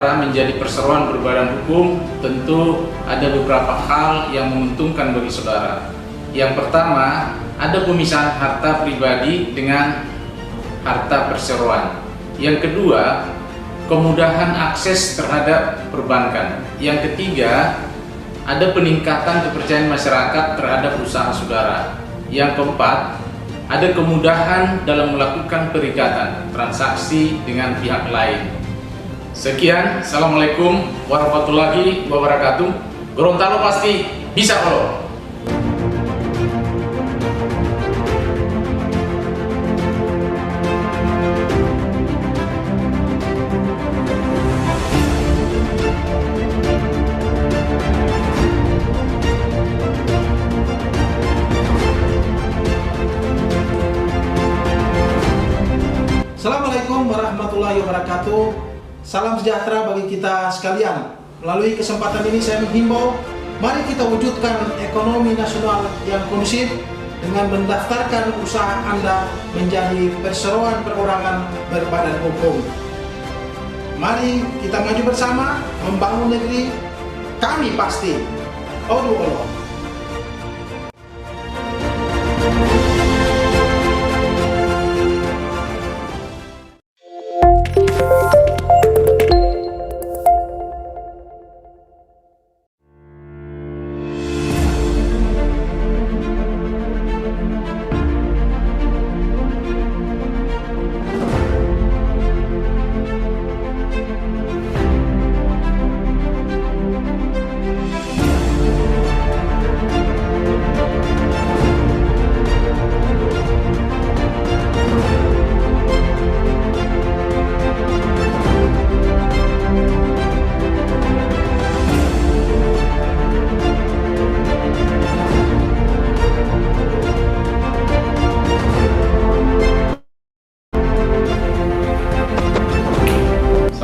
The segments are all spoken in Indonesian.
Menjadi perseroan berbadan hukum, tentu ada beberapa hal yang menguntungkan bagi saudara. Yang pertama, ada pemisahan harta pribadi dengan harta perseroan. Yang kedua, kemudahan akses terhadap perbankan. Yang ketiga, ada peningkatan kepercayaan masyarakat terhadap usaha saudara. Yang keempat, ada kemudahan dalam melakukan perikatan transaksi dengan pihak lain. Sekian, assalamualaikum warahmatullahi wabarakatuh. Gorontalo pasti bisa loh. Assalamualaikum warahmatullahi wabarakatuh. Salam sejahtera bagi kita sekalian. Melalui kesempatan ini saya menghimbau, mari kita wujudkan ekonomi nasional yang kondusif dengan mendaftarkan usaha Anda menjadi perseroan perorangan berbadan hukum. Mari kita maju bersama membangun negeri kami pasti. Odu Allah.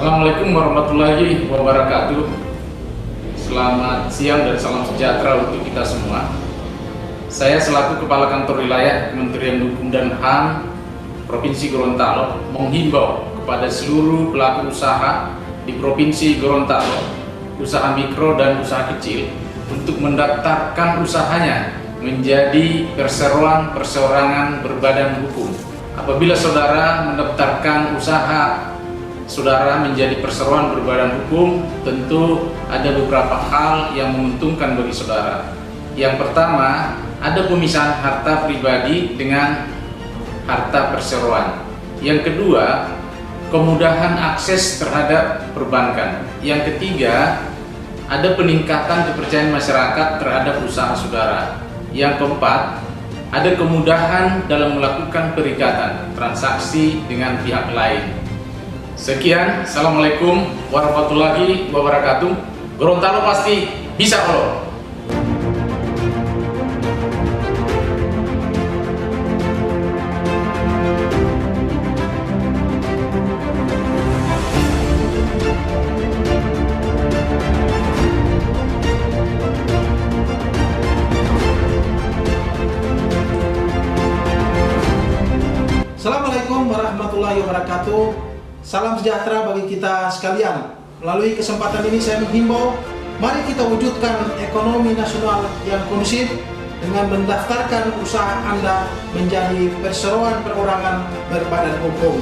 Assalamualaikum warahmatullahi wabarakatuh. Selamat siang dan salam sejahtera untuk kita semua. Saya selaku Kepala Kantor Wilayah Kementerian Hukum dan HAM Provinsi Gorontalo menghimbau kepada seluruh pelaku usaha di Provinsi Gorontalo, usaha mikro dan usaha kecil, untuk mendaftarkan usahanya menjadi perseroan perseorangan berbadan hukum. Apabila saudara mendaftarkan usaha saudara menjadi perseroan berbadan hukum, tentu ada beberapa hal yang menguntungkan bagi saudara. Yang pertama, ada pemisahan harta pribadi dengan harta perseroan. Yang kedua, kemudahan akses terhadap perbankan. Yang ketiga, ada peningkatan kepercayaan masyarakat terhadap usaha saudara. Yang keempat, ada kemudahan dalam melakukan perikatan transaksi dengan pihak lain. Sekian, assalamualaikum warahmatullahi wabarakatuh. Gorontalo pasti bisa loh. Assalamualaikum warahmatullahi wabarakatuh. Salam sejahtera bagi kita sekalian. Melalui kesempatan ini saya menghimbau, mari kita wujudkan ekonomi nasional yang kondusif dengan mendaftarkan usaha Anda menjadi perseroan perorangan berbadan hukum.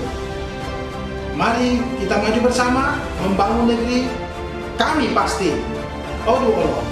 Mari kita maju bersama membangun negeri kami pasti. Odu Allah.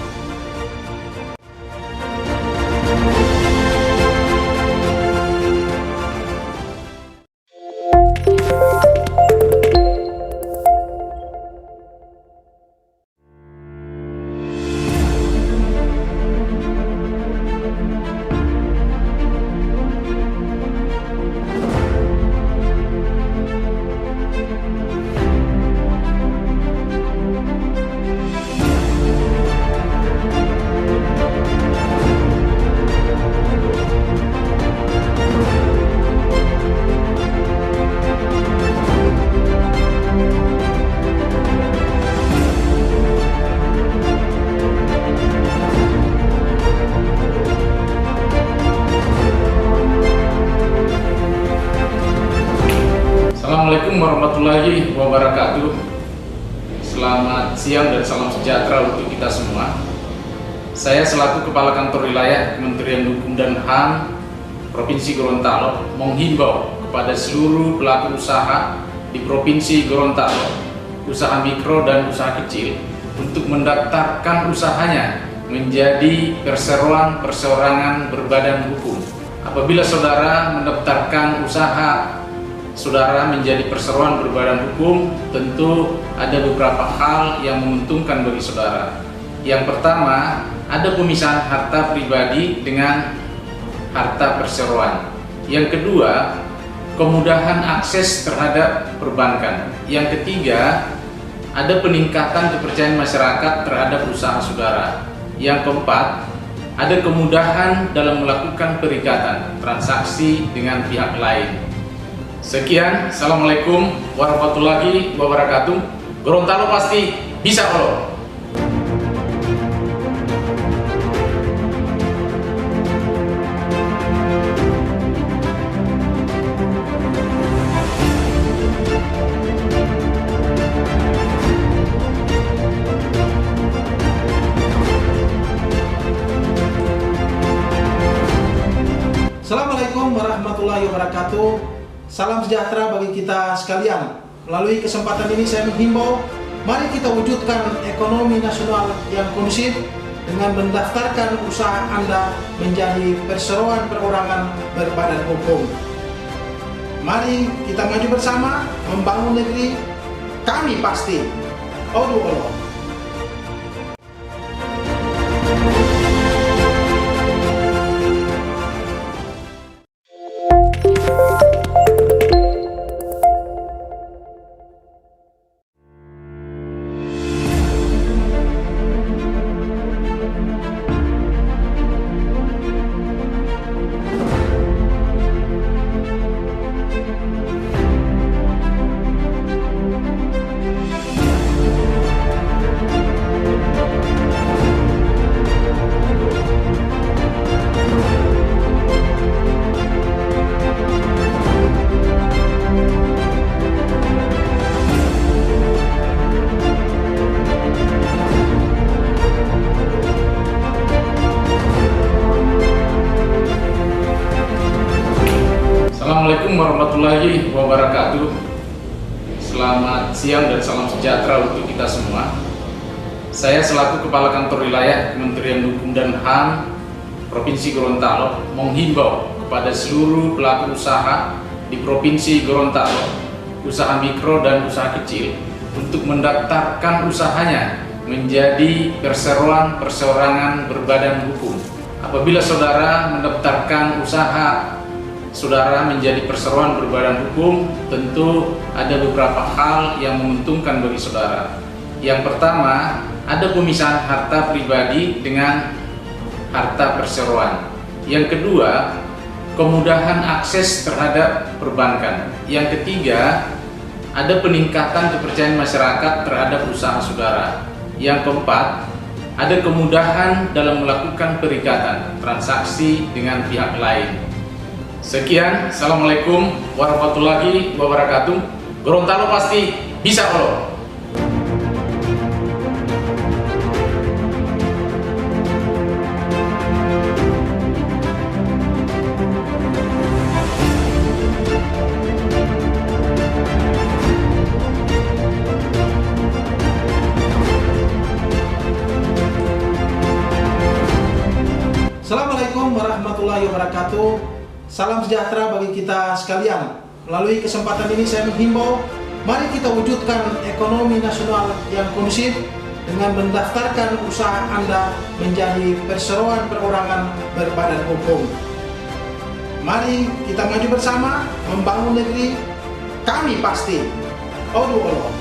Selamat siang dan salam sejahtera untuk kita semua. Saya selaku Kepala Kantor Wilayah Kementerian Hukum dan HAM Provinsi Gorontalo menghimbau kepada seluruh pelaku usaha di Provinsi Gorontalo, usaha mikro dan usaha kecil, untuk mendaftarkan usahanya menjadi perseroan perseorangan berbadan hukum. Apabila saudara mendaftarkan usaha saudara menjadi perseroan berbadan hukum, tentu ada beberapa hal yang menguntungkan bagi saudara. Yang pertama, ada pemisahan harta pribadi dengan harta perseroan. Yang kedua, kemudahan akses terhadap perbankan. Yang ketiga, ada peningkatan kepercayaan masyarakat terhadap usaha saudara. Yang keempat, ada kemudahan dalam melakukan perikatan transaksi dengan pihak lain. Sekian, assalamualaikum warahmatullahi wabarakatuh. Gorontalo pasti bisa loh. Assalamualaikum warahmatullahi wabarakatuh. Salam sejahtera bagi kita sekalian. Melalui kesempatan ini saya menghimbau, mari kita wujudkan ekonomi nasional yang kondusif dengan mendaftarkan usaha Anda menjadi perseroan perorangan berbadan hukum. Mari kita maju bersama membangun negeri kami pasti. Odu Allah. Assalamualaikum warahmatullahi wabarakatuh. Selamat siang dan salam sejahtera untuk kita semua. Saya selaku Kepala Kantor Wilayah Kementerian Hukum dan HAM Provinsi Gorontalo menghimbau kepada seluruh pelaku usaha di Provinsi Gorontalo, usaha mikro dan usaha kecil, untuk mendaftarkan usahanya menjadi perseroan perseorangan berbadan hukum. Apabila saudara mendaftarkan usaha saudara menjadi perseroan berbadan hukum, tentu ada beberapa hal yang menguntungkan bagi saudara. Yang pertama, ada pemisahan harta pribadi dengan harta perseroan. Yang kedua, kemudahan akses terhadap perbankan. Yang ketiga, ada peningkatan kepercayaan masyarakat terhadap usaha saudara. Yang keempat, ada kemudahan dalam melakukan perikatan transaksi dengan pihak lain. Sekian, assalamualaikum warahmatullahi wabarakatuh. Gorontalo pasti bisa loh. Assalamualaikum warahmatullahi wabarakatuh. Salam sejahtera bagi kita sekalian. Melalui kesempatan ini saya menghimbau, mari kita wujudkan ekonomi nasional yang kondusif dengan mendaftarkan usaha Anda menjadi perseroan perorangan berbadan hukum. Mari kita maju bersama membangun negeri kami pasti. Odu Allah.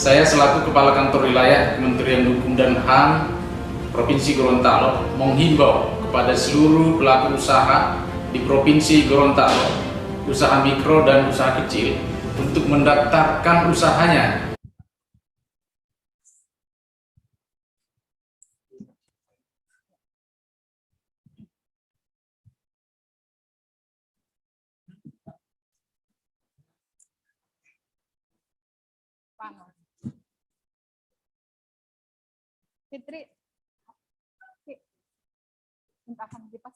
Saya selaku Kepala Kantor Wilayah Kementerian Hukum dan HAM Provinsi Gorontalo menghimbau kepada seluruh pelaku usaha di Provinsi Gorontalo, usaha mikro dan usaha kecil, untuk mendaftarkan usahanya Fitri, entahan di pas.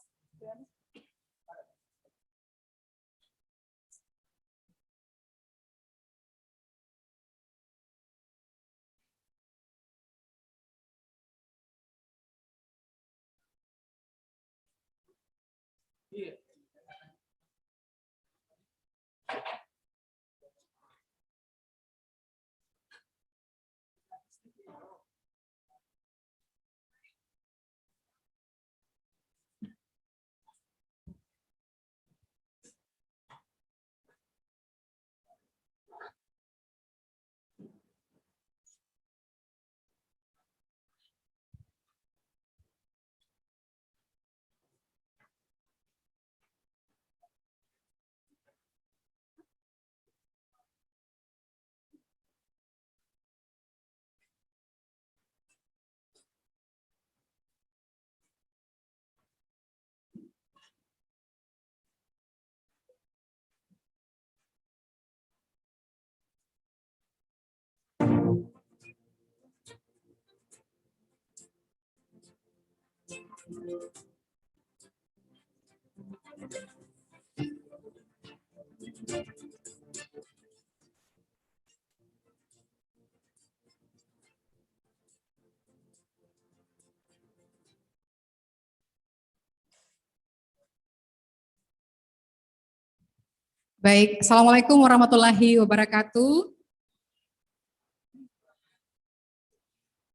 Baik, Assalamualaikum warahmatullahi wabarakatuh.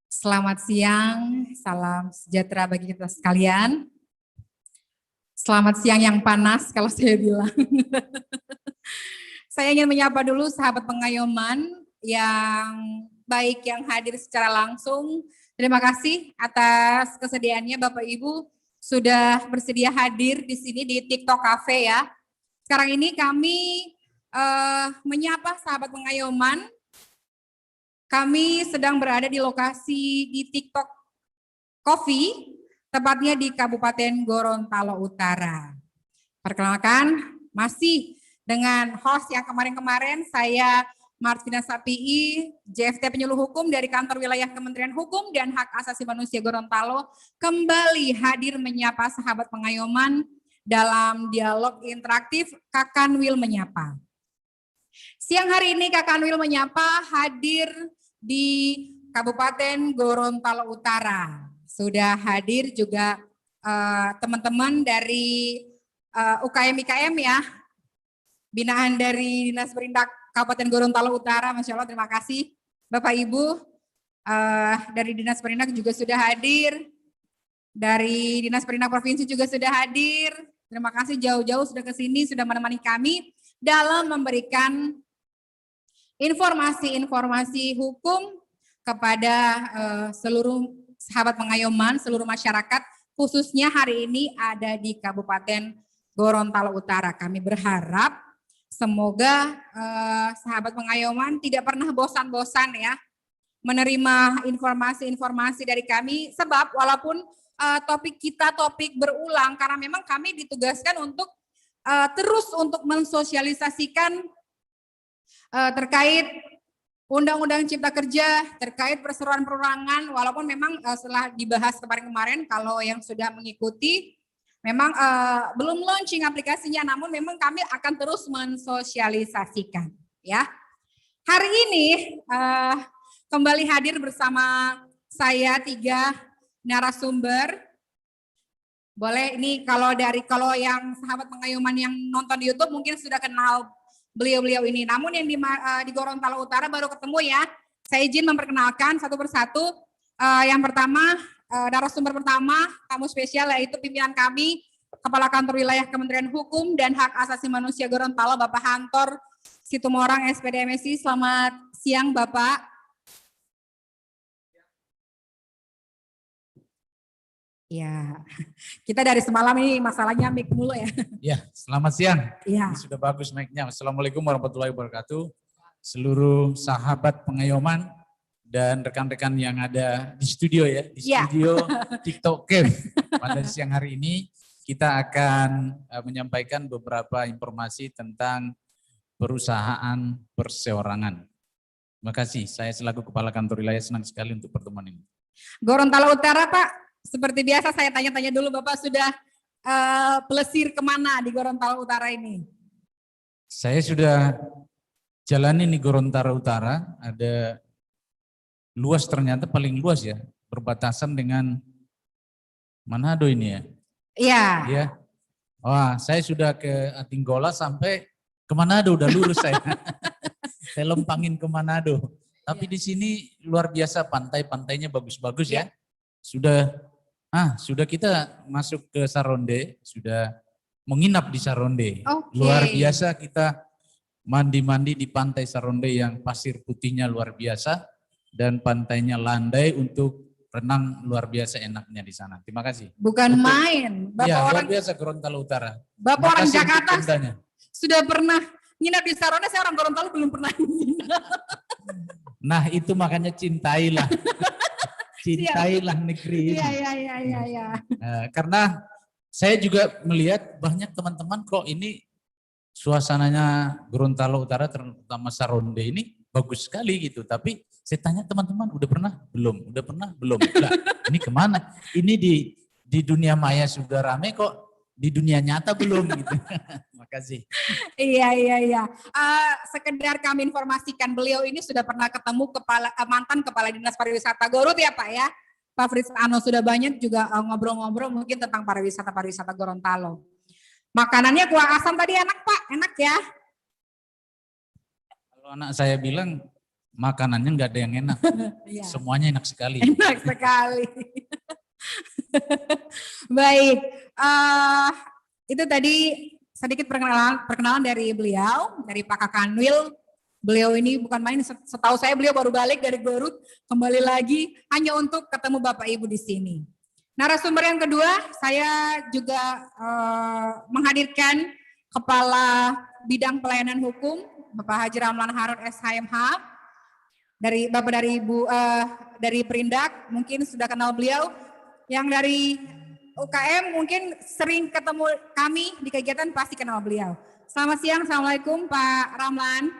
Selamat siang, salam sejahtera bagi kita sekalian. Selamat siang yang panas kalau saya bilang. Saya ingin menyapa dulu sahabat pengayoman yang baik yang hadir secara langsung. Terima kasih atas kesediaannya Bapak Ibu sudah bersedia hadir di sini di TikTok Cafe ya. Sekarang ini kami menyapa sahabat pengayoman. Kami sedang berada di lokasi di TikTok Coffee, tepatnya di Kabupaten Gorontalo Utara. Perkenalkan, masih dengan host yang kemarin-kemarin, saya Martina Sapii, JFT Penyuluh Hukum dari Kantor Wilayah Kementerian Hukum dan Hak Asasi Manusia Gorontalo, kembali hadir menyapa sahabat pengayoman dalam dialog interaktif Kakanwil Menyapa. Siang hari ini Kakanwil Menyapa hadir di Kabupaten Gorontalo Utara. Sudah hadir juga teman-teman dari UKM-IKM ya, binaan dari Dinas Perindak Kabupaten Gorontalo Utara. Masya Allah, terima kasih Bapak Ibu. Dari Dinas Perindak juga sudah hadir, dari Dinas Perindak Provinsi juga sudah hadir. Terima kasih jauh-jauh sudah ke sini, sudah menemani kami dalam memberikan informasi-informasi hukum kepada seluruh sahabat pengayoman, seluruh masyarakat, khususnya hari ini ada di Kabupaten Gorontalo Utara. Kami berharap semoga sahabat pengayoman tidak pernah bosan-bosan ya menerima informasi-informasi dari kami, sebab walaupun topik kita topik berulang, karena memang kami ditugaskan untuk terus untuk mensosialisasikan terkait Undang-Undang Cipta Kerja, terkait perseroan perorangan, walaupun memang setelah dibahas kemarin-kemarin, kalau yang sudah mengikuti memang belum launching aplikasinya, namun memang kami akan terus mensosialisasikan ya. Hari ini kembali hadir bersama saya 3 narasumber. Boleh ini kalau yang sahabat pengayoman yang nonton di YouTube mungkin sudah kenal beliau-beliau ini. Namun yang di Gorontalo Utara baru ketemu ya. Saya izin memperkenalkan satu persatu. Yang pertama, narasumber pertama, tamu spesial yaitu pimpinan kami, Kepala Kantor Wilayah Kementerian Hukum dan Hak Asasi Manusia Gorontalo, Bapak Hantor Situmorang SPD MSI. Selamat siang Bapak. Ya, kita dari semalam ini masalahnya mic mulu ya. Ya, selamat siang. Iya. Ini sudah bagus mic-nya. Assalamualaikum warahmatullahi wabarakatuh. Seluruh sahabat pengayoman dan rekan-rekan yang ada di studio ya, di Ya. studio TikTok Camp. Pada siang hari ini kita akan menyampaikan beberapa informasi tentang perusahaan perseorangan. Terima kasih, saya selaku Kepala Kantor Wilayah senang sekali untuk pertemuan ini. Gorontalo Utara Pak, seperti biasa saya tanya-tanya dulu Bapak sudah pelesir kemana di Gorontalo Utara ini? Saya sudah jalani nih Gorontalo Utara, ada luas ternyata paling luas ya, berbatasan dengan Manado ini ya. Iya. Ya. Wah, saya sudah ke Atinggola sampai ke Manado udah lurus saya. Saya lempangin ke Manado. Tapi di sini luar biasa pantai-pantainya bagus-bagus ya. Sudah kita masuk ke Saronde, sudah menginap di Saronde. Okay. Luar biasa kita mandi-mandi di pantai Saronde yang pasir putihnya luar biasa dan pantainya landai untuk renang luar biasa enaknya di sana. Terima kasih. Bukan main. Bapak ya, luar biasa Gorontalo Utara. Bapak orang Jakarta sudah pernah nginap di Saronde, saya orang Gorontalo belum pernah nginap. Nah itu makanya cintailah. Cintailah negeri ini. Iya. Karena saya juga melihat banyak teman-teman kok ini suasananya Gorontalo Utara terutama Saronde ini bagus sekali gitu. Tapi saya tanya teman-teman udah pernah? Belum. Udah pernah? Belum. Nah, ini kemana? Ini di dunia maya sudah rame kok di dunia nyata belum gitu. Makasih. Iya. Sekedar kami informasikan beliau ini sudah pernah ketemu mantan Kepala Dinas Pariwisata Garut ya Pak ya. Pak Fritz Ano sudah banyak juga ngobrol-ngobrol mungkin tentang pariwisata Gorontalo. Makanannya kuah asam tadi enak Pak, enak ya. Kalau anak saya bilang makanannya nggak ada yang enak. Iya. Semuanya enak sekali. Enak sekali. Baik, itu tadi sedikit perkenalan dari beliau, dari Pak Kakanwil. Beliau ini bukan main, setahu saya beliau baru balik dari Garut, kembali lagi hanya untuk ketemu Bapak Ibu di sini. Narasumber yang kedua, saya juga menghadirkan Kepala Bidang Pelayanan Hukum, Bapak Haji Ramlan Harun SHMH, dari Bapak dari Ibu dari Perindak, mungkin sudah kenal beliau. Yang dari UKM mungkin sering ketemu kami di kegiatan pasti kenal beliau. Selamat siang, Assalamualaikum Pak Ramlan.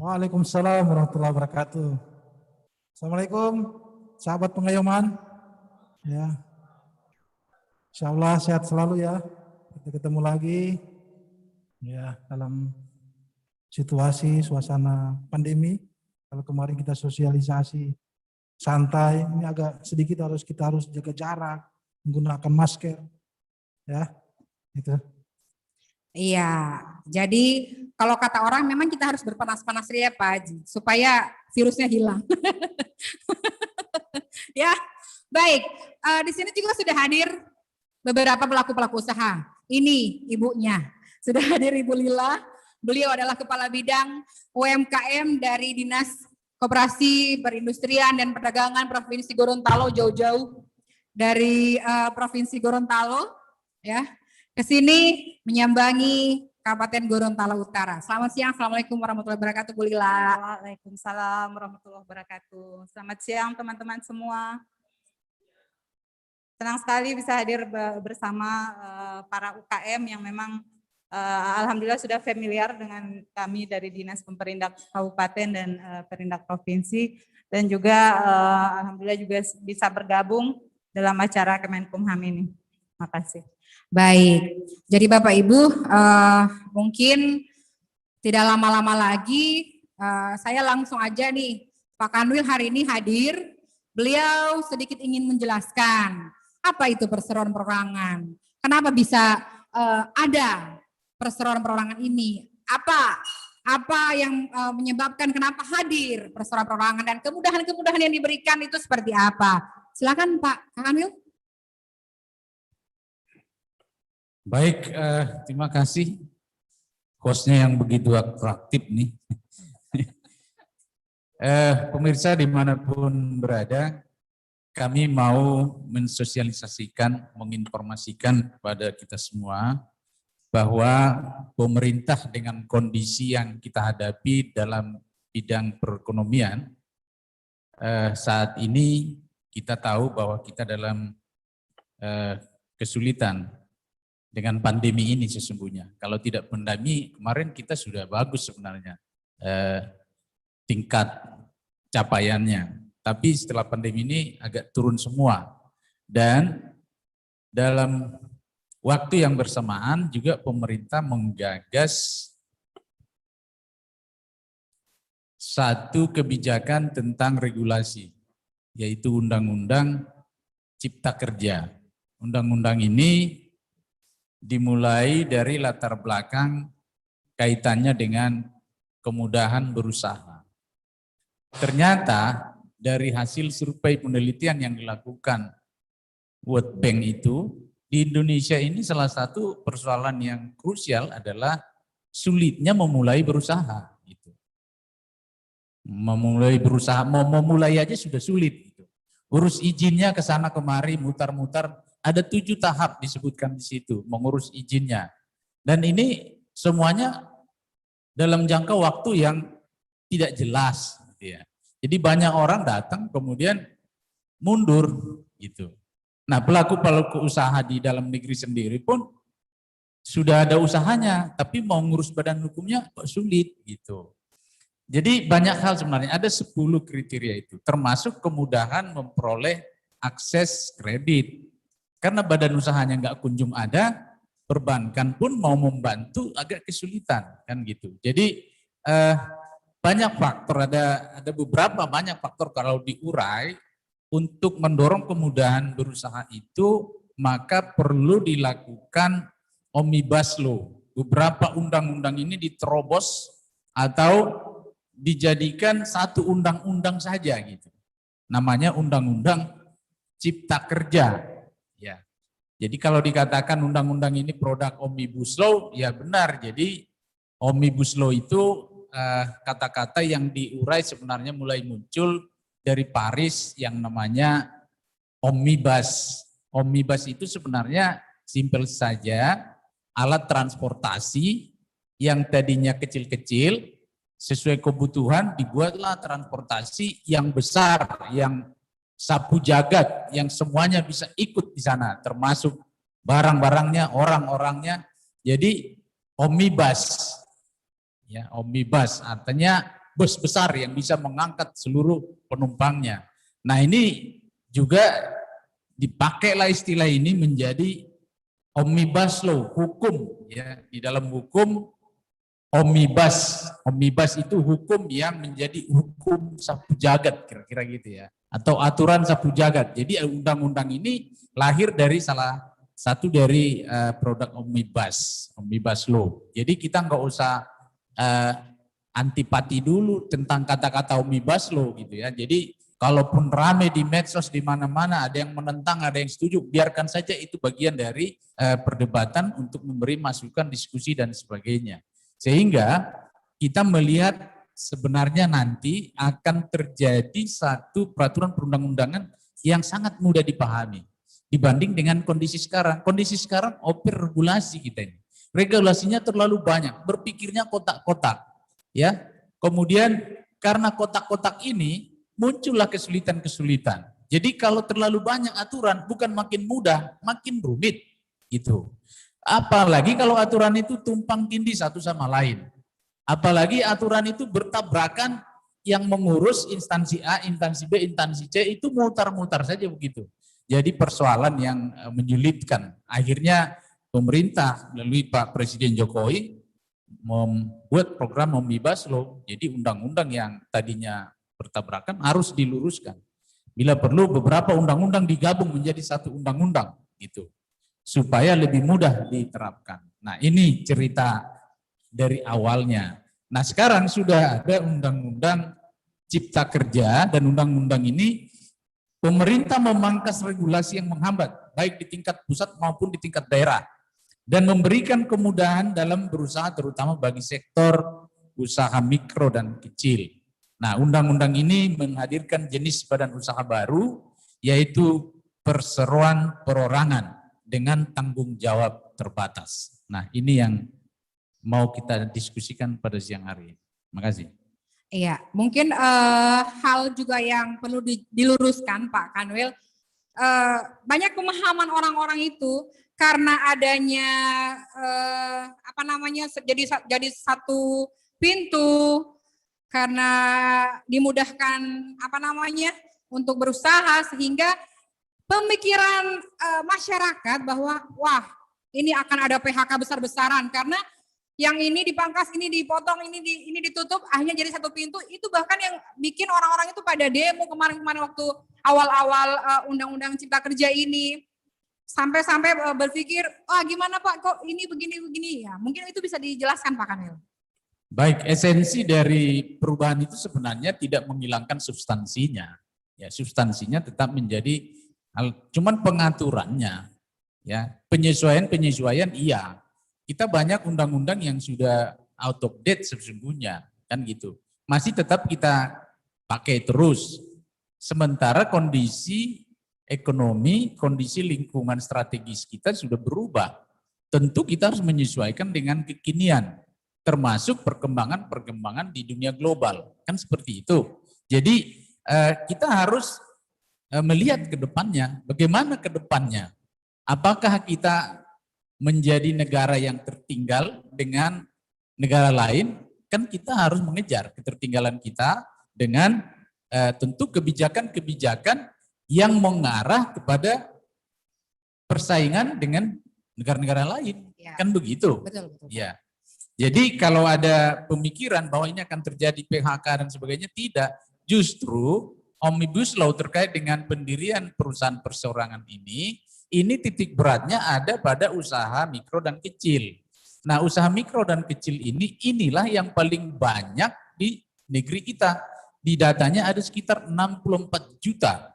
Waalaikumsalam warahmatullahi wabarakatuh. Assalamualaikum sahabat pengayoman. Ya, insya Allah sehat selalu ya. Kita ketemu lagi ya dalam situasi suasana pandemi. Kalau kemarin kita sosialisasi santai, ini agak sedikit kita harus jaga jarak, menggunakan masker, ya, gitu. Iya, jadi kalau kata orang memang kita harus berpanas-panas ya Pak Haji, supaya virusnya hilang. Ya, baik. Di sini juga sudah hadir beberapa pelaku usaha. Ini ibunya, sudah hadir Ibu Lila. Beliau adalah Kepala Bidang UMKM dari Dinas Koperasi, Perindustrian dan Perdagangan Provinsi Gorontalo, jauh-jauh dari Provinsi Gorontalo ya ke sini menyambangi Kabupaten Gorontalo Utara. Selamat siang, Assalamualaikum warahmatullahi wabarakatuh, Bu Lila. Waalaikumsalam warahmatullahi wabarakatuh. Selamat siang teman-teman semua. Senang sekali bisa hadir bersama para UKM yang memang alhamdulillah sudah familiar dengan kami dari Dinas Pemperindak Kabupaten dan Perindak Provinsi, dan juga alhamdulillah juga bisa bergabung dalam acara Kemenkumham ini. Terima kasih. Baik, jadi Bapak Ibu mungkin tidak lama-lama lagi saya langsung aja nih, Pak Kanwil hari ini hadir, beliau sedikit ingin menjelaskan apa itu perseroan perorangan, kenapa bisa ada perseroan perorangan ini, apa yang menyebabkan kenapa hadir perseroan perorangan dan kemudahan-kemudahan yang diberikan itu seperti apa. Silakan Pak Kamil. Baik, terima kasih hostnya yang begitu atraktif nih. Pemirsa dimanapun berada, kami mau mensosialisasikan, menginformasikan kepada kita semua bahwa pemerintah dengan kondisi yang kita hadapi dalam bidang perekonomian, saat ini kita tahu bahwa kita dalam kesulitan dengan pandemi ini sesungguhnya. Kalau tidak pandemi, kemarin kita sudah bagus sebenarnya tingkat capaiannya. Tapi setelah pandemi ini agak turun semua. Dan dalam waktu yang bersamaan juga pemerintah menggagas satu kebijakan tentang regulasi, yaitu Undang-Undang Cipta Kerja. Undang-undang ini dimulai dari latar belakang kaitannya dengan kemudahan berusaha. Ternyata dari hasil survei penelitian yang dilakukan World Bank itu, di Indonesia ini salah satu persoalan yang krusial adalah sulitnya memulai berusaha. Gitu. Memulai berusaha, mau memulai aja sudah sulit. Gitu. Urus izinnya ke sana kemari, mutar-mutar, ada 7 tahap disebutkan di situ, mengurus izinnya. Dan ini semuanya dalam jangka waktu yang tidak jelas. Gitu ya. Jadi banyak orang datang kemudian mundur gitu. Nah, pelaku-pelaku usaha di dalam negeri sendiri pun sudah ada usahanya, tapi mau ngurus badan hukumnya kok sulit gitu. Jadi banyak hal sebenarnya, ada 10 kriteria itu, termasuk kemudahan memperoleh akses kredit. Karena badan usahanya nggak kunjung ada, perbankan pun mau membantu agak kesulitan kan gitu. Jadi banyak faktor, ada beberapa banyak faktor kalau diurai untuk mendorong kemudahan berusaha itu, maka perlu dilakukan omnibus law. Beberapa undang-undang ini diterobos atau dijadikan satu undang-undang saja gitu. Namanya Undang-Undang Cipta Kerja. Ya. Jadi kalau dikatakan undang-undang ini produk omnibus law, ya benar. Jadi omnibus law itu kata-kata yang diurai sebenarnya mulai muncul dari Paris yang namanya omnibus. Omnibus itu sebenarnya simpel saja alat transportasi yang tadinya kecil-kecil sesuai kebutuhan dibuatlah transportasi yang besar, yang sapu jagat, yang semuanya bisa ikut di sana, termasuk barang-barangnya, orang-orangnya. Jadi omnibus. Ya, omnibus artinya bus besar yang bisa mengangkat seluruh penumpangnya. Nah, ini juga dipakailah istilah ini menjadi omnibus law, hukum ya. Di dalam hukum omnibus itu hukum yang menjadi hukum sapu jagat kira-kira gitu ya. Atau aturan sapu jagat. Jadi undang-undang ini lahir dari salah satu dari produk omnibus law. Jadi kita nggak usah antipati dulu tentang kata-kata omnibus law gitu ya. Jadi kalaupun rame di medsos di mana-mana ada yang menentang, ada yang setuju, biarkan saja itu bagian dari perdebatan untuk memberi masukan, diskusi dan sebagainya. Sehingga kita melihat sebenarnya nanti akan terjadi satu peraturan perundang-undangan yang sangat mudah dipahami dibanding dengan kondisi sekarang. Kondisi sekarang over regulasi kita ini. Regulasinya terlalu banyak, berpikirnya kotak-kotak, ya. Kemudian karena kotak-kotak ini muncullah kesulitan-kesulitan. Jadi kalau terlalu banyak aturan bukan makin mudah, makin rumit, gitu. Apalagi kalau aturan itu tumpang tindih satu sama lain. Apalagi aturan itu bertabrakan, yang mengurus instansi A, instansi B, instansi C itu mutar-mutar saja begitu. Jadi persoalan yang menyulitkan. Akhirnya pemerintah melalui Pak Presiden Jokowi membuat program omnibus law, jadi undang-undang yang tadinya bertabrakan harus diluruskan. Bila perlu beberapa undang-undang digabung menjadi satu undang-undang gitu, supaya lebih mudah diterapkan. Nah, ini cerita dari awalnya. Nah, sekarang sudah ada Undang-Undang Cipta Kerja, dan undang-undang ini pemerintah memangkas regulasi yang menghambat baik di tingkat pusat maupun di tingkat daerah, dan memberikan kemudahan dalam berusaha terutama bagi sektor usaha mikro dan kecil. Nah, undang-undang ini menghadirkan jenis badan usaha baru yaitu perseroan perorangan dengan tanggung jawab terbatas. Nah, ini yang mau kita diskusikan pada siang hari ini. Terima kasih. Iya, mungkin hal juga yang perlu diluruskan Pak Kanwil, banyak pemahaman orang-orang itu karena adanya jadi satu pintu, karena dimudahkan untuk berusaha, sehingga pemikiran masyarakat bahwa wah ini akan ada PHK besar-besaran karena yang ini dipangkas, ini dipotong, ini ditutup, akhirnya jadi satu pintu. Itu bahkan yang bikin orang-orang itu pada demo kemarin-kemarin waktu awal-awal Undang-Undang Cipta Kerja ini. Sampai-sampai berpikir, wah gimana Pak kok ini begini-begini ya. Mungkin itu bisa dijelaskan Pak Kanwil. Baik, esensi dari perubahan itu sebenarnya tidak menghilangkan substansinya. Ya, substansinya tetap menjadi cuman pengaturannya. Ya, penyesuaian iya. Kita banyak undang-undang yang sudah out of date sesungguhnya, kan gitu. Masih tetap kita pakai terus. Sementara kondisi ekonomi, kondisi lingkungan strategis kita sudah berubah. Tentu kita harus menyesuaikan dengan kekinian, termasuk perkembangan-perkembangan di dunia global. Kan seperti itu. Jadi kita harus melihat ke depannya, bagaimana ke depannya. Apakah kita menjadi negara yang tertinggal dengan negara lain? Kan kita harus mengejar ketertinggalan kita dengan tentu kebijakan-kebijakan yang mengarah kepada persaingan dengan negara-negara lain. Ya. Kan begitu? Betul. Ya. Jadi kalau ada pemikiran bahwa ini akan terjadi PHK dan sebagainya, tidak. Justru Omnibus Law terkait dengan pendirian perusahaan perseorangan ini titik beratnya ada pada usaha mikro dan kecil. Nah, usaha mikro dan kecil inilah yang paling banyak di negeri kita. Di datanya ada sekitar 64 juta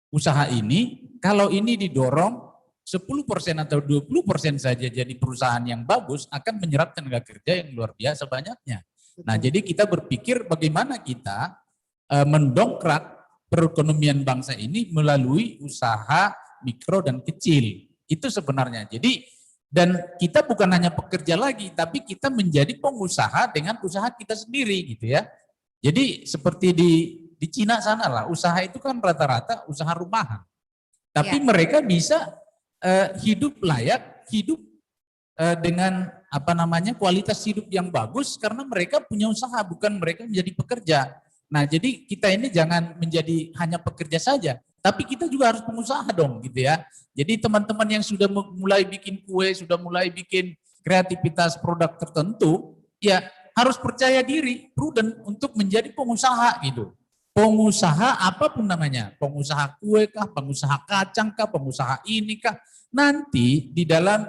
usaha ini. Kalau ini didorong 10% atau 20% saja jadi perusahaan yang bagus, akan menyerap tenaga kerja yang luar biasa banyaknya. Nah, jadi kita berpikir bagaimana kita mendongkrak perekonomian bangsa ini melalui usaha mikro dan kecil. Itu sebenarnya. Jadi, dan kita bukan hanya pekerja lagi, tapi kita menjadi pengusaha dengan usaha kita sendiri gitu ya. Jadi seperti di Cina sana lah, usaha itu kan rata-rata usaha rumahan. Tapi mereka bisa hidup layak, hidup dengan kualitas hidup yang bagus karena mereka punya usaha, bukan mereka menjadi pekerja. Nah, jadi kita ini jangan menjadi hanya pekerja saja, tapi kita juga harus pengusaha dong gitu ya. Jadi teman-teman yang sudah mulai bikin kue, sudah mulai bikin kreativitas produk tertentu, ya harus percaya diri, prudent untuk menjadi pengusaha gitu. Pengusaha apapun namanya, pengusaha kue kah, pengusaha kacang kah, pengusaha ini kah. Nanti di dalam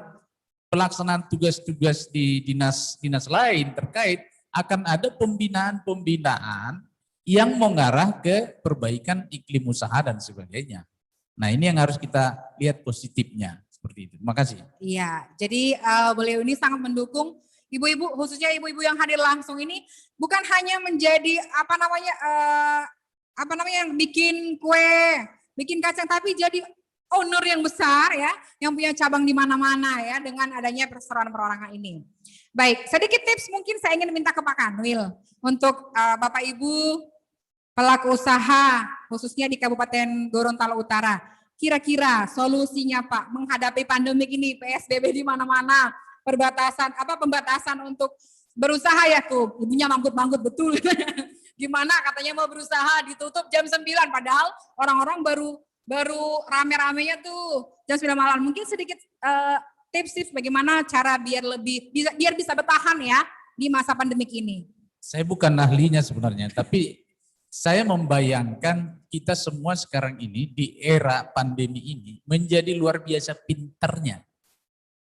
pelaksanaan tugas-tugas di dinas lain terkait akan ada pembinaan-pembinaan yang mengarah ke perbaikan iklim usaha dan sebagainya. Nah, ini yang harus kita lihat positifnya seperti itu. Terima kasih. Iya, jadi beliau ini sangat mendukung ibu-ibu, khususnya ibu-ibu yang hadir langsung ini, bukan hanya menjadi yang bikin kue, bikin kacang, tapi jadi owner yang besar ya, yang punya cabang di mana-mana ya, dengan adanya perseroan perorangan ini. Baik, sedikit tips mungkin saya ingin minta ke Pak Kanwil untuk Bapak Ibu pelaku usaha khususnya di Kabupaten Gorontalo Utara. Kira-kira solusinya Pak menghadapi pandemik ini, PSBB di mana-mana, pembatasan untuk berusaha ya tuh, ibunya manggut-manggut betul. Gimana katanya mau berusaha ditutup jam 9 padahal orang-orang baru rame-ramenya tuh jam 9 malam. Mungkin sedikit tips bagaimana cara biar bisa bertahan ya di masa pandemik ini. Saya bukan ahlinya sebenarnya, tapi saya membayangkan kita semua sekarang ini di era pandemi ini menjadi luar biasa pintarnya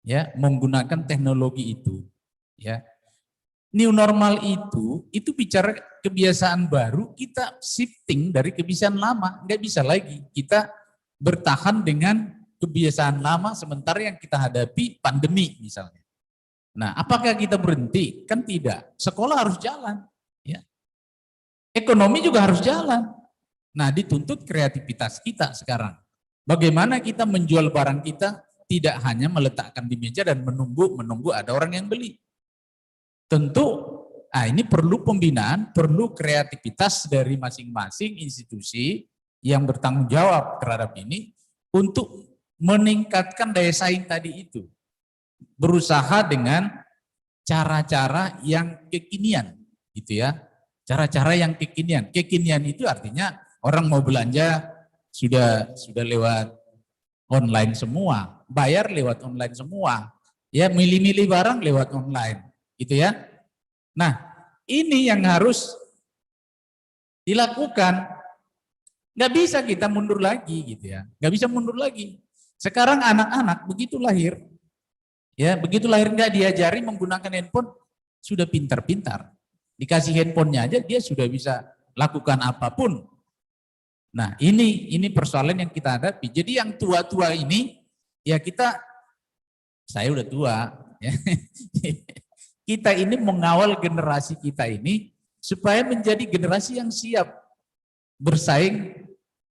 ya menggunakan teknologi itu ya. New normal itu bicara kebiasaan baru, kita shifting dari kebiasaan lama, nggak bisa lagi kita bertahan dengan kebiasaan lama sementara yang kita hadapi pandemi misalnya. Nah, apakah kita berhenti? Kan tidak. Sekolah harus jalan, ya. Ekonomi juga harus jalan. Nah, dituntut kreativitas kita sekarang. Bagaimana kita menjual barang kita tidak hanya meletakkan di meja dan menunggu ada orang yang beli. Tentu, ini perlu pembinaan, perlu kreativitas dari masing-masing institusi yang bertanggung jawab terhadap ini untuk meningkatkan daya saing tadi itu. Berusaha dengan cara-cara yang kekinian, gitu ya. Cara-cara yang kekinian. Kekinian itu artinya orang mau belanja sudah lewat online semua, bayar lewat online semua, ya milih-milih barang lewat online, gitu ya. Nah, ini yang harus dilakukan. Nggak bisa kita mundur lagi, gitu ya. Nggak bisa mundur lagi. Sekarang anak-anak begitu lahir, ya begitu lahir nggak diajari menggunakan handphone, sudah pintar-pintar. Dikasih handphonenya aja dia sudah bisa lakukan apapun. Nah, ini persoalan yang kita hadapi. Jadi yang tua-tua ini, ya saya udah tua, ya. Kita ini mengawal generasi kita ini supaya menjadi generasi yang siap bersaing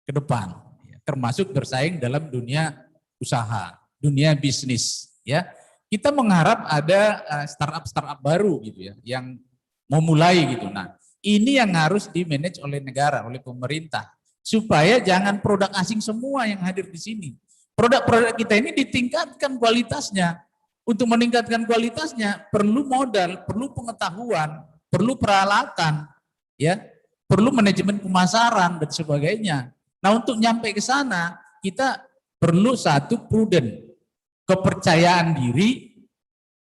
ke depan, termasuk bersaing dalam dunia usaha, dunia bisnis. Ya, kita mengharap ada startup baru gitu ya, yang mau mulai gitu. Nah, ini yang harus di-manage oleh negara, oleh pemerintah. Supaya jangan produk asing semua yang hadir di sini. Produk-produk kita ini ditingkatkan kualitasnya. Untuk meningkatkan kualitasnya perlu modal, perlu pengetahuan, perlu peralatan, ya, perlu manajemen pemasaran dan sebagainya. Nah, untuk nyampe ke sana kita perlu satu prudent, kepercayaan diri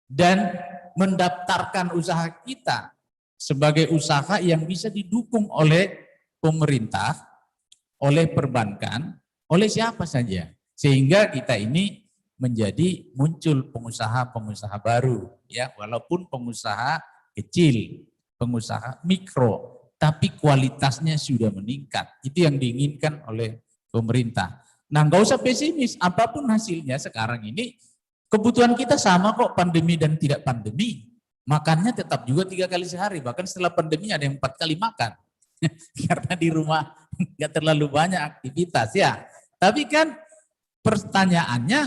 dan mendaftarkan usaha kita sebagai usaha yang bisa didukung oleh pemerintah, oleh perbankan, oleh siapa saja. Sehingga kita ini menjadi muncul pengusaha-pengusaha baru, ya, walaupun pengusaha kecil, pengusaha mikro, tapi kualitasnya sudah meningkat. Itu yang diinginkan oleh pemerintah. Nah, nggak usah pesimis, apapun hasilnya sekarang ini kebutuhan kita sama kok, pandemi dan tidak pandemi. Makannya tetap juga 3 kali sehari, bahkan setelah pandemi ada yang 4 kali makan. Karena di rumah nggak terlalu banyak aktivitas ya. Tapi kan pertanyaannya,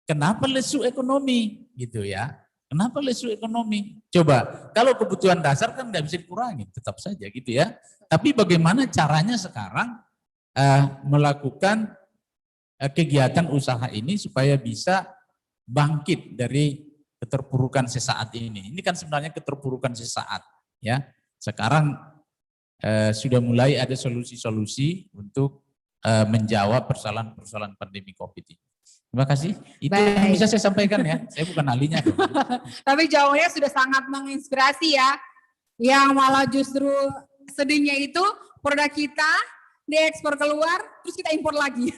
kenapa lesu ekonomi gitu ya? Kenapa lesu ekonomi? Coba, kalau kebutuhan dasar kan nggak bisa dikurangi, tetap saja gitu ya. Tapi bagaimana caranya sekarang melakukan kegiatan usaha ini supaya bisa bangkit dari keterpurukan sesaat ini. Ini kan sebenarnya keterpurukan sesaat ya. Sekarang sudah mulai ada solusi-solusi untuk menjawab persoalan-persoalan pandemi COVID ini. Terima kasih. Itu yang bisa saya sampaikan ya. Saya bukan ahlinya. Tapi jawabannya sudah sangat menginspirasi ya. Yang malah justru sedihnya itu produk kita diekspor keluar, terus kita impor lagi.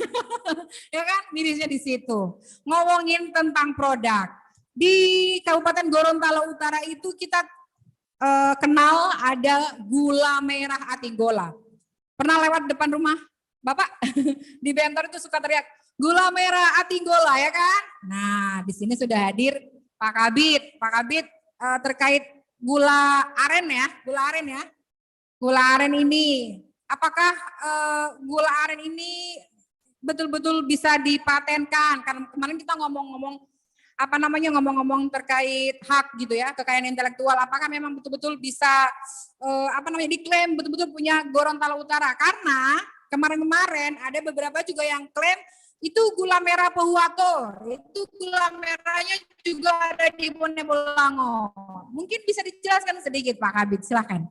Ya kan, mirisnya di situ. Ngomongin tentang produk. Di Kabupaten Gorontalo Utara itu kita kenal ada gula merah Atinggola. Pernah lewat depan rumah Bapak? Di Bentor itu suka teriak, gula merah Atinggola ya kan? Nah, di sini sudah hadir Pak Kabid. Pak Kabid terkait gula aren ya, Gula aren ini, apakah gula aren ini betul-betul bisa dipatenkan? Karena kemarin kita ngomong-ngomong terkait hak gitu ya, kekayaan intelektual, apakah memang betul-betul bisa diklaim betul-betul punya Gorontalo Utara? Karena kemarin-kemarin ada beberapa juga yang klaim itu gula merah Pohuwato, itu gula merahnya juga ada di Bone Bolango. Mungkin bisa dijelaskan sedikit Pak Kabid, silakan.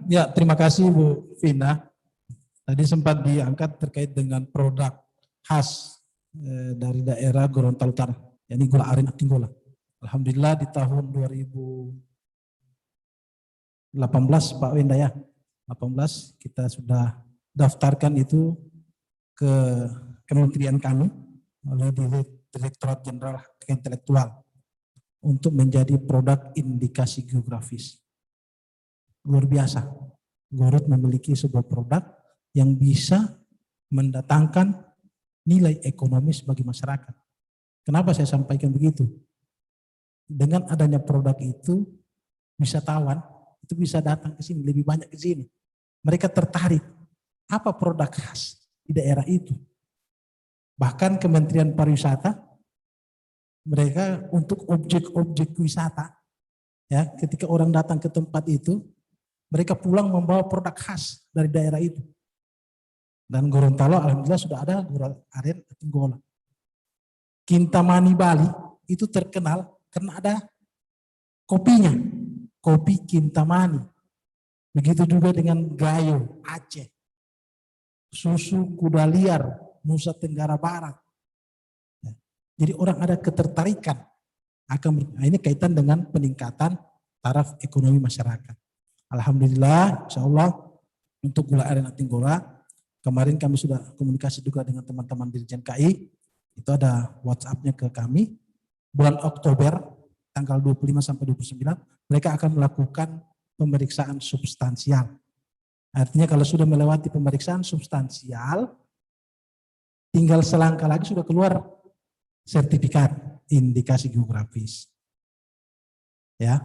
Ya, terima kasih Bu Vina. Tadi sempat diangkat terkait dengan produk khas dari daerah Gorontalo Utara, yakni gula aren Atinggola. Alhamdulillah di tahun 2018 Pak Wenda ya, 18 kita sudah daftarkan itu ke kementerian kami oleh Direktorat Jenderal Intelektual untuk menjadi produk indikasi geografis. Luar biasa, Gorot memiliki sebuah produk yang bisa mendatangkan nilai ekonomis bagi masyarakat. Kenapa saya sampaikan begitu? Dengan adanya produk itu, wisatawan itu bisa datang ke sini, lebih banyak ke sini. Mereka tertarik apa produk khas di daerah itu. Bahkan Kementerian Pariwisata, mereka untuk objek-objek wisata, ya ketika orang datang ke tempat itu, mereka pulang membawa produk khas dari daerah itu. Dan Gorontalo alhamdulillah sudah ada gula aren Atinggola. Kintamani Bali itu terkenal karena ada kopinya, kopi Kintamani. Begitu juga dengan Gayo Aceh, susu kuda liar Nusa Tenggara Barat. Jadi orang ada ketertarikan akan, ini kaitan dengan peningkatan taraf ekonomi masyarakat. Alhamdulillah, insya Allah untuk gula aren Atinggola, kemarin kami sudah komunikasi juga dengan teman-teman Dirjen KI, itu ada WhatsApp-nya ke kami, bulan Oktober tanggal 25 sampai 29, mereka akan melakukan pemeriksaan substansial. Artinya kalau sudah melewati pemeriksaan substansial, tinggal selangkah lagi sudah keluar sertifikat indikasi geografis. Ya.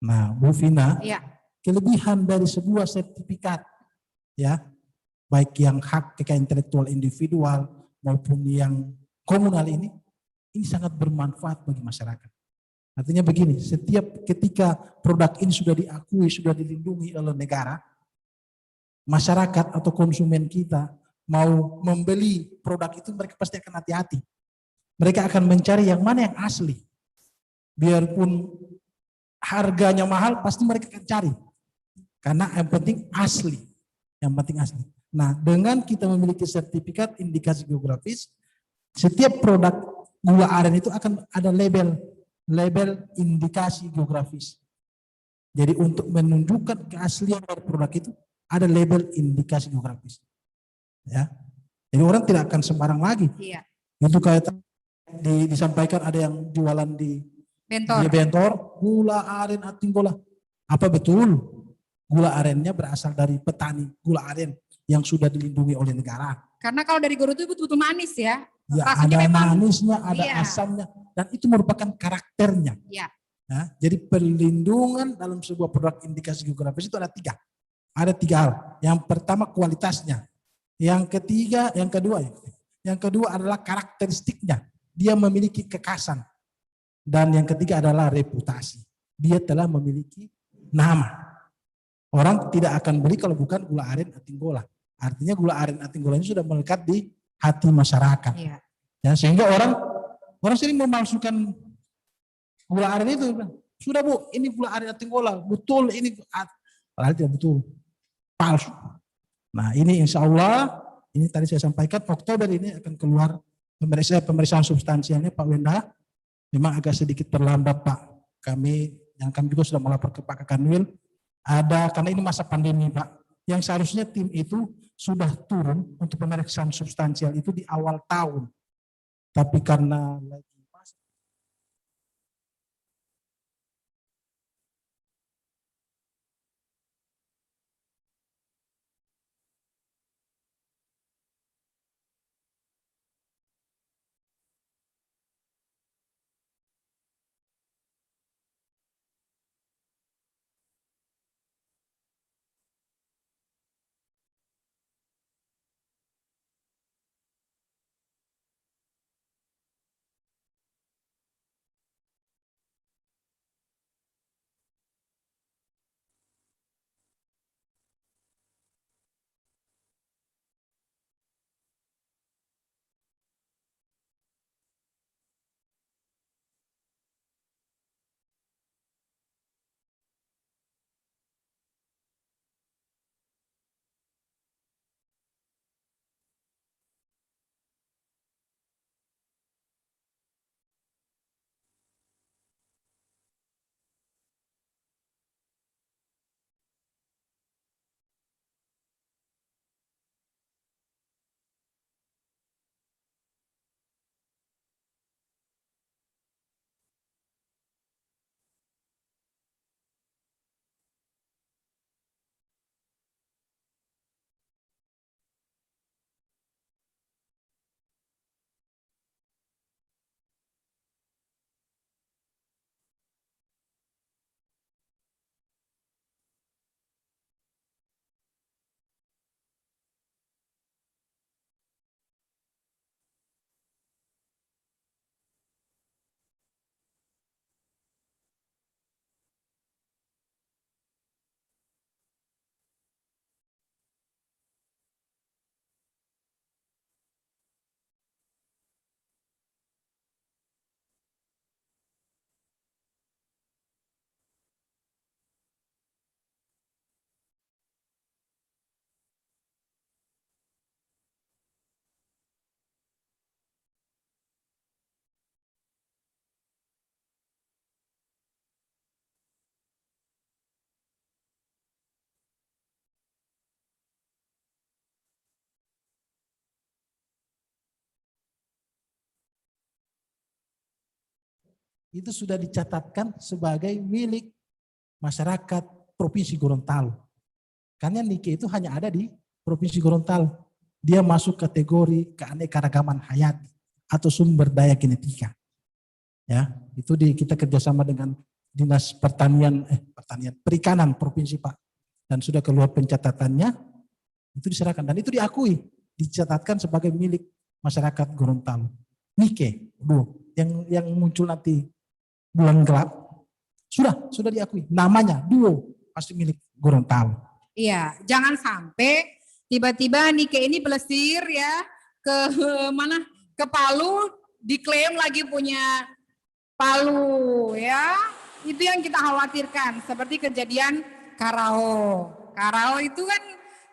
Nah, Bu Vina, Ya. kelebihan dari sebuah sertifikat, ya, baik yang hak kekayaan intelektual individual maupun yang komunal ini sangat bermanfaat bagi masyarakat. Artinya begini, setiap ketika produk ini sudah diakui, sudah dilindungi oleh negara, masyarakat atau konsumen kita mau membeli produk itu, mereka pasti akan hati-hati. Mereka akan mencari yang mana yang asli. Biarpun harganya mahal, pasti mereka akan cari. Karena yang penting asli. Yang penting asli. Nah, dengan kita memiliki sertifikat indikasi geografis, setiap produk gula aren itu akan ada label indikasi geografis. Jadi untuk menunjukkan keaslian dari produk itu, ada label indikasi geografis. Ya. Jadi orang tidak akan sembarang lagi. Iya. Itu kayak disampaikan ada yang jualan di Bentor, gula aren Atinggola. Apa betul gula arennya berasal dari petani gula aren yang sudah dilindungi oleh negara? Karena kalau dari Goro itu betul-betul manis ya. Ya, rasanya ada memang manisnya, ada iya. asamnya, dan itu merupakan karakternya. Iya. Nah, jadi perlindungan dalam sebuah produk indikasi geografis itu ada tiga. Ada tiga hal. Yang pertama kualitasnya. Yang kedua adalah karakteristiknya. Dia memiliki kekhasan. Dan yang ketiga adalah reputasi. Dia telah memiliki nama. Orang tidak akan beli kalau bukan gula aren Atinggola. Artinya gula aren Atinggola ini sudah melekat di hati masyarakat. Iya. Ya, sehingga orang sering memalsukan gula aren itu. Sudah Bu, ini gula aren Atinggola. Betul ini. Padahal tidak betul. Palsu. Nah ini insya Allah, ini tadi saya sampaikan Oktober ini akan keluar pemeriksaan substansialnya Pak Wenda. Memang agak sedikit terlambat Pak. Kami juga sudah melapor ke Pak Kanwil. Karena ini masa pandemi Pak. Yang seharusnya tim itu sudah turun untuk pemeriksaan substansial itu di awal tahun. Tapi karena itu sudah dicatatkan sebagai milik masyarakat Provinsi Gorontalo. Karena Nike itu hanya ada di Provinsi Gorontalo. Dia masuk kategori keanekaragaman hayati atau sumber daya genetika. Ya, itu kita kerjasama dengan Dinas Perikanan Provinsi Pak. Dan sudah keluar pencatatannya, itu diserahkan. Dan itu diakui, dicatatkan sebagai milik masyarakat Gorontalo. Nike, yang muncul nanti bulan gelap, sudah diakui. Namanya Duo, pasti milik Gorontalo. Iya, jangan sampai tiba-tiba Nike ini pelesir ya ke mana? Ke Palu, diklaim lagi punya Palu ya. Itu yang kita khawatirkan, seperti kejadian Karao. Karao itu kan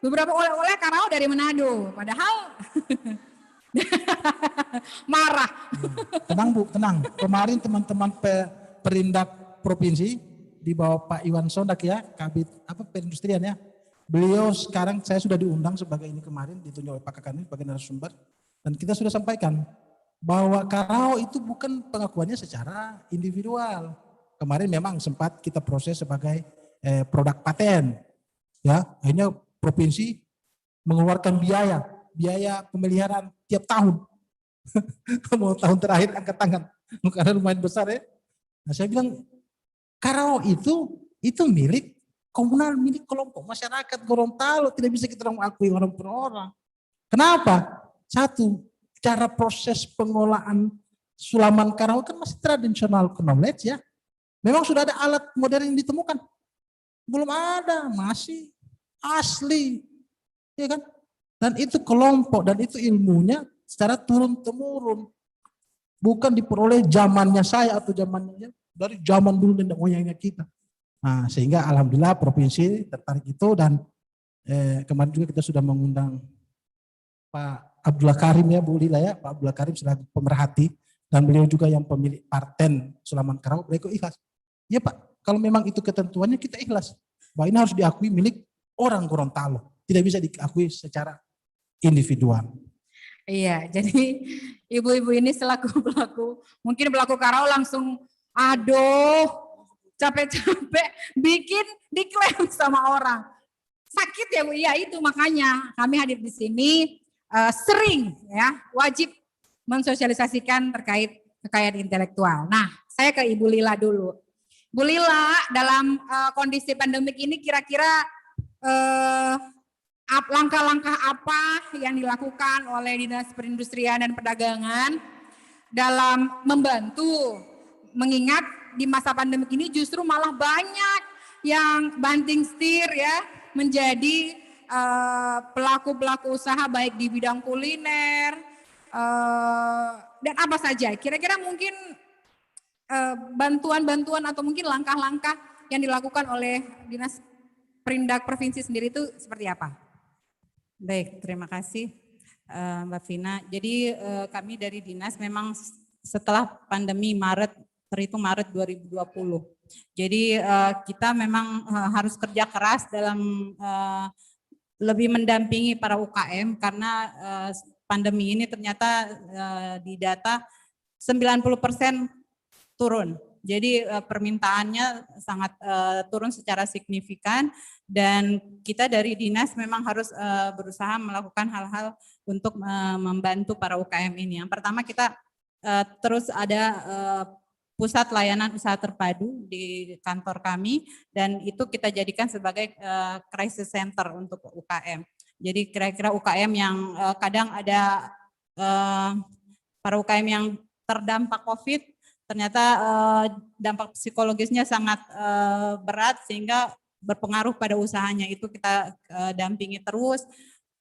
beberapa oleh-oleh Karao dari Manado, padahal marah. Tenang Bu, tenang. Kemarin teman-teman perindak provinsi di bawah Pak Iwan Sondak ya, Kabit Perindustrian ya. Beliau sekarang saya sudah diundang sebagai ini kemarin ditunjuk oleh Pak Kakani sebagai narasumber dan kita sudah sampaikan bahwa Karao itu bukan pengakuannya secara individual. Kemarin memang sempat kita proses sebagai produk paten. Ya, akhirnya provinsi mengeluarkan biaya pemeliharaan tiap tahun. Mau tahun terakhir angkat tangan karena lumayan besar ya. Nah, saya bilang Karao itu milik komunal, milik kelompok masyarakat Gorontalo, tidak bisa kita akui orang per orang. Kenapa? Satu, cara proses pengolahan sulaman Karao kan masih tradisional knowledge ya. Memang sudah ada alat modern yang ditemukan? Belum ada, masih asli. Ya kan? Dan itu kelompok, dan itu ilmunya secara turun-temurun. Bukan diperoleh zamannya saya atau zamannya dari zaman dulu nenek moyangnya kita. Nah, sehingga alhamdulillah provinsi tertarik itu dan kemarin juga kita sudah mengundang Pak Abdullah Karim ya Bu Lila ya, Pak Abdullah Karim selaku pemerhati dan beliau juga yang pemilik paten Sulaman Karao, beliau ikhlas. Ya Pak, kalau memang itu ketentuannya kita ikhlas. Bahwa ini harus diakui milik orang Gorontalo, tidak bisa diakui secara individual. Iya, jadi ibu-ibu ini selaku mungkin pelaku Karao langsung, aduh, capek-capek bikin diklaim sama orang. Sakit ya Bu, iya itu makanya kami hadir di sini sering ya wajib mensosialisasikan terkait kekayaan intelektual. Nah, saya ke Ibu Lila dulu. Bu Lila, dalam kondisi pandemik ini kira-kira langkah-langkah apa yang dilakukan oleh Dinas Perindustrian dan Perdagangan dalam membantu, mengingat di masa pandemi ini justru malah banyak yang banting setir ya menjadi pelaku-pelaku usaha baik di bidang kuliner dan apa saja. Kira-kira mungkin bantuan-bantuan atau mungkin langkah-langkah yang dilakukan oleh Dinas Perindak Provinsi sendiri itu seperti apa? Baik, terima kasih Mbak Vina. Jadi kami dari Dinas memang setelah pandemi terhitung Maret 2020. Jadi kita memang harus kerja keras dalam lebih mendampingi para UKM karena pandemi ini ternyata di data 90% turun. Jadi permintaannya sangat turun secara signifikan dan kita dari dinas memang harus berusaha melakukan hal-hal untuk membantu para UKM ini. Yang pertama kita terus ada pusat layanan usaha terpadu di kantor kami dan itu kita jadikan sebagai crisis center untuk UKM. Jadi kira-kira UKM yang kadang ada para UKM yang terdampak COVID ternyata dampak psikologisnya sangat berat sehingga berpengaruh pada usahanya, itu kita dampingi terus.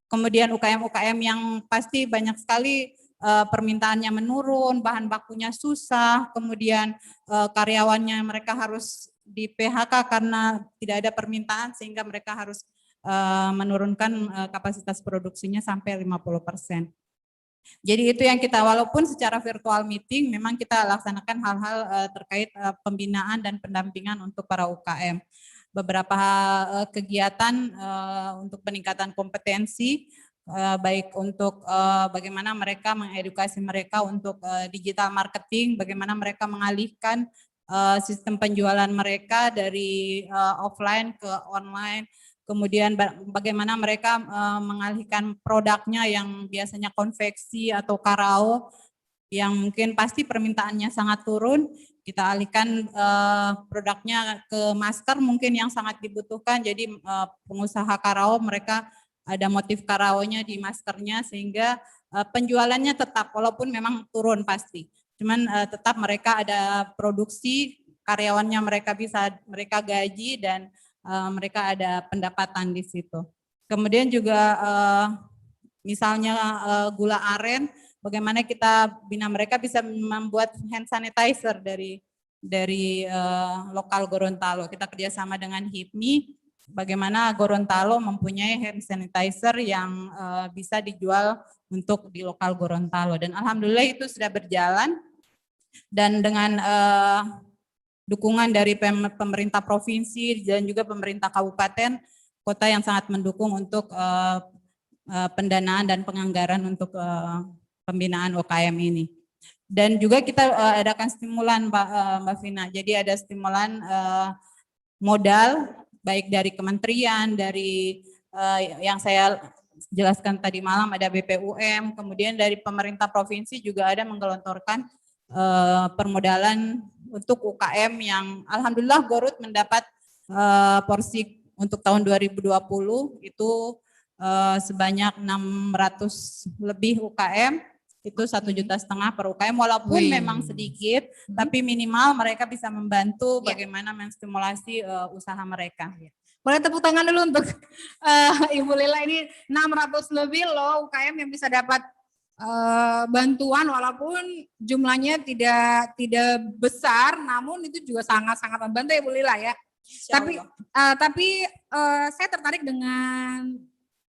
Kemudian UKM-UKM yang pasti banyak sekali permintaannya menurun, bahan bakunya susah, kemudian karyawannya mereka harus di PHK karena tidak ada permintaan sehingga mereka harus menurunkan kapasitas produksinya sampai 50%. Jadi itu yang kita, walaupun secara virtual meeting memang kita laksanakan hal-hal terkait pembinaan dan pendampingan untuk para UKM. Beberapa kegiatan untuk peningkatan kompetensi baik untuk bagaimana mereka mengedukasi mereka untuk digital marketing, bagaimana mereka mengalihkan sistem penjualan mereka dari offline ke online, kemudian bagaimana mereka mengalihkan produknya yang biasanya konveksi atau karao yang mungkin pasti permintaannya sangat turun, kita alihkan produknya ke masker mungkin yang sangat dibutuhkan. Jadi pengusaha karao mereka ada motif karaonya di maskernya sehingga penjualannya tetap walaupun memang turun pasti. Cuman tetap mereka ada produksi, karyawannya mereka gaji dan mereka ada pendapatan di situ. Kemudian juga misalnya gula aren, bagaimana kita bina mereka bisa membuat hand sanitizer dari lokal Gorontalo. Kita kerjasama dengan HIPMI, bagaimana Gorontalo mempunyai hand sanitizer yang bisa dijual untuk di lokal Gorontalo. Dan alhamdulillah itu sudah berjalan dan dengan dukungan dari pemerintah provinsi dan juga pemerintah kabupaten, kota yang sangat mendukung untuk pendanaan dan penganggaran untuk pembinaan UKM ini. Dan juga kita adakan stimulan Mbak Vina. Jadi ada stimulan modal baik dari kementerian, dari yang saya jelaskan tadi malam ada BPUM, kemudian dari pemerintah provinsi juga ada menggelontorkan permodalan untuk UKM yang alhamdulillah Gorut mendapat porsi untuk tahun 2020 itu sebanyak 600 lebih UKM. Itu 1,5 juta per UKM, walaupun memang sedikit, tapi minimal mereka bisa membantu bagaimana menstimulasi usaha mereka. Boleh tepuk tangan dulu untuk Ibu Lila, ini 600 lebih loh UKM yang bisa dapat bantuan walaupun jumlahnya tidak besar, namun itu juga sangat-sangat membantu ya Bu Lila ya. Tapi saya tertarik dengan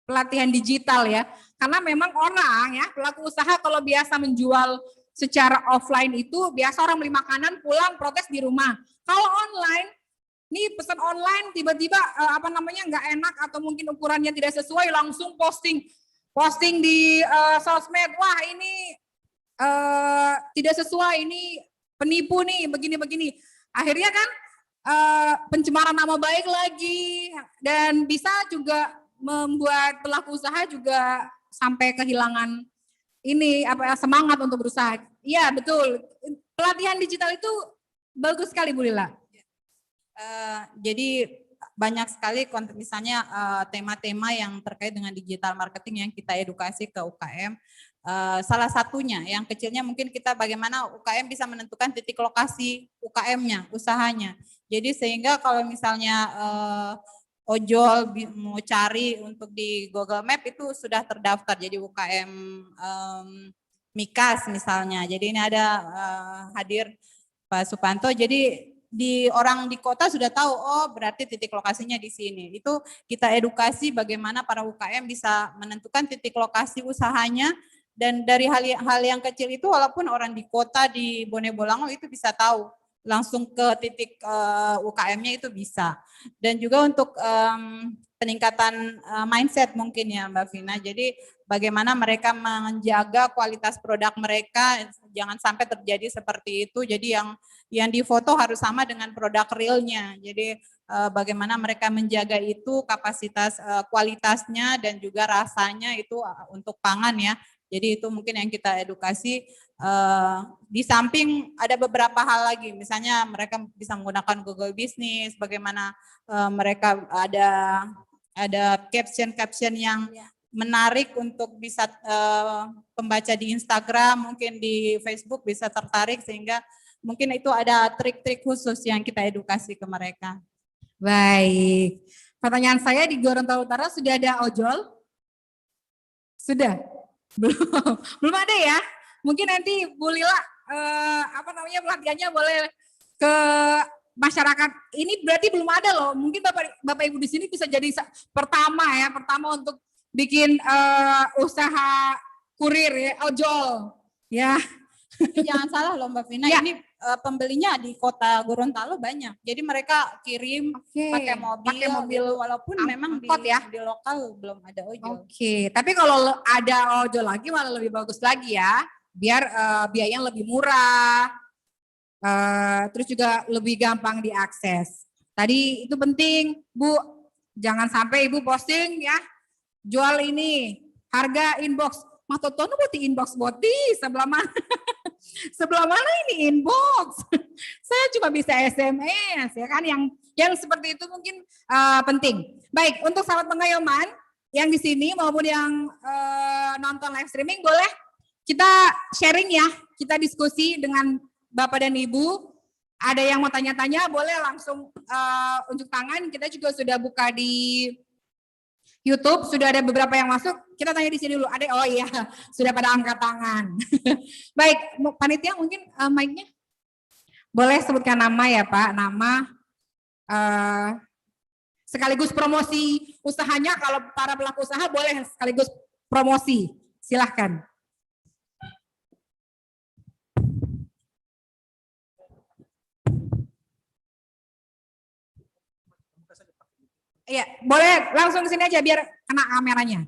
pelatihan digital ya, karena memang orang ya pelaku usaha kalau biasa menjual secara offline itu biasa orang beli makanan pulang protes di rumah. Kalau online, nih pesan online tiba-tiba nggak enak atau mungkin ukurannya tidak sesuai langsung posting di sosmed, wah ini tidak sesuai, ini penipu nih begini-begini. Akhirnya kan pencemaran nama baik lagi dan bisa juga membuat pelaku usaha juga sampai kehilangan semangat untuk berusaha. Iya betul. Pelatihan digital itu bagus sekali Bu Lila. Jadi banyak sekali misalnya tema-tema yang terkait dengan digital marketing yang kita edukasi ke UKM. Salah satunya yang kecilnya mungkin kita bagaimana UKM bisa menentukan titik lokasi UKM-nya, usahanya. Jadi sehingga kalau misalnya ojol mau cari untuk di Google Map itu sudah terdaftar jadi UKM Mikas misalnya. Jadi ini ada hadir Pak Supanto. Jadi orang di kota sudah tahu, oh berarti titik lokasinya di sini. Itu kita edukasi bagaimana para UKM bisa menentukan titik lokasi usahanya. Dan dari hal yang kecil itu walaupun orang di kota di Bone Bolango itu bisa tahu langsung ke titik UKM-nya itu bisa. Dan juga untuk peningkatan mindset mungkin ya Mbak Vina. Jadi bagaimana mereka menjaga kualitas produk mereka, jangan sampai terjadi seperti itu. Jadi yang difoto harus sama dengan produk realnya. Jadi bagaimana mereka menjaga itu kapasitas kualitasnya dan juga rasanya itu untuk pangan ya. Jadi itu mungkin yang kita edukasi. Di samping ada beberapa hal lagi, misalnya mereka bisa menggunakan Google Business, bagaimana mereka ada caption yang menarik untuk bisa pembaca di Instagram, mungkin di Facebook bisa tertarik sehingga mungkin itu ada trik-trik khusus yang kita edukasi ke mereka. Baik, pertanyaan saya di Gorontalo Utara sudah ada ojol? Sudah? Belum ada ya? Mungkin nanti Bu Lila pelatihannya boleh ke masyarakat. Ini berarti belum ada loh. Mungkin Bapak Ibu di sini bisa jadi pertama untuk bikin usaha kurir ya, ojol. Ya. Jangan salah loh Mbak Vina, ya. Ini pembelinya di kota Gorontalo banyak. Jadi mereka kirim pakai mobil gitu, walaupun memang angkot ya? di lokal belum ada ojol. Oke, tapi kalau ada ojol lagi malah lebih bagus lagi ya, biar biayanya lebih murah, terus juga lebih gampang diakses. Tadi itu penting, Bu, jangan sampai Ibu posting ya, jual ini, harga inbox, matotono buat inbox boti, sebelah mana? Sebelah mana ini inbox? Saya cuma bisa SMS ya kan, yang seperti itu mungkin penting. Baik, untuk sahabat pengayoman yang di sini maupun yang nonton live streaming, boleh kita sharing ya, kita diskusi dengan Bapak dan Ibu. Ada yang mau tanya-tanya boleh langsung unjuk tangan. Kita juga sudah buka di YouTube, sudah ada beberapa yang masuk. Kita tanya di sini dulu. Ada, oh iya, sudah pada angkat tangan. Baik, panitia mungkin mic-nya boleh sebutkan nama ya Pak, nama sekaligus promosi usahanya. Kalau para pelaku usaha boleh sekaligus promosi. Silahkan. Iya, boleh langsung ke sini aja biar kena kameranya.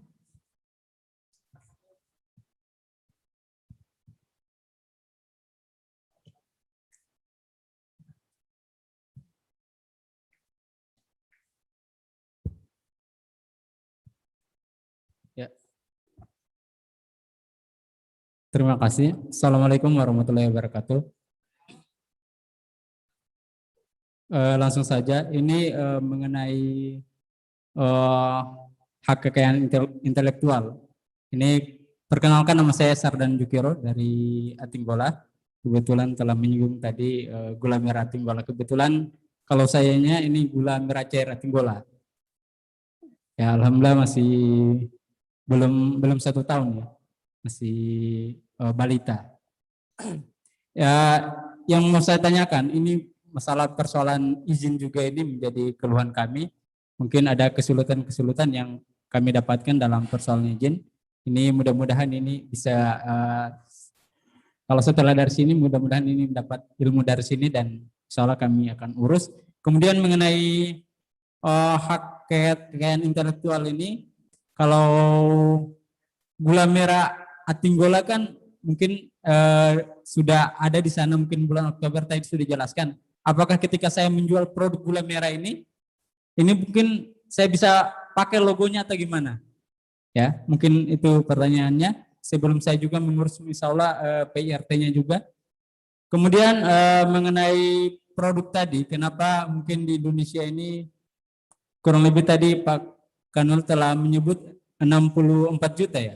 Ya. Terima kasih. Assalamualaikum warahmatullahi wabarakatuh. Langsung saja, ini mengenai hak kekayaan intelektual. Ini perkenalkan, nama saya Sardan Jukiro dari Atinggola. Kebetulan telah menyinggung tadi gula merah Atinggola. Kebetulan kalau sayanya ini gula merah cair Atinggola. Ya, alhamdulillah masih belum 1 tahun ya, masih balita. Ya, yang mau saya tanyakan ini masalah persoalan izin juga ini menjadi keluhan kami. Mungkin ada kesulitan-kesulitan yang kami dapatkan dalam persoalan izin. Ini mudah-mudahan ini bisa, kalau setelah dari sini mudah-mudahan ini mendapat ilmu dari sini dan insya Allah kami akan urus. Kemudian mengenai hak kekayaan intelektual ini, kalau gula merah Atinggola kan mungkin sudah ada di sana, mungkin bulan Oktober tadi sudah dijelaskan. Apakah ketika saya menjual produk gula merah ini mungkin saya bisa pakai logonya atau gimana? Ya, mungkin itu pertanyaannya. Sebelum saya juga mengurus insya Allah PIRT-nya juga. Kemudian mengenai produk tadi, kenapa mungkin di Indonesia ini kurang lebih tadi Pak Kanul telah menyebut 64 juta ya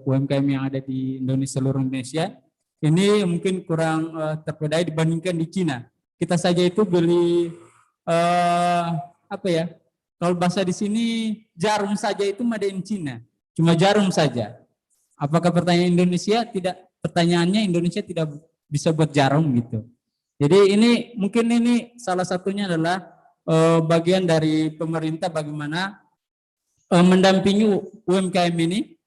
UMKM yang ada di Indonesia, seluruh Indonesia. Ini mungkin kurang terpedaya dibandingkan di Cina. Kita saja itu beli apa ya? Kalau bahasa di sini jarum saja itu made in Cina, cuma jarum saja. Apakah pertanyaan Indonesia tidak? Pertanyaannya Indonesia tidak bisa buat jarum gitu. Jadi ini mungkin ini salah satunya adalah bagian dari pemerintah bagaimana mendampingi UMKM ini,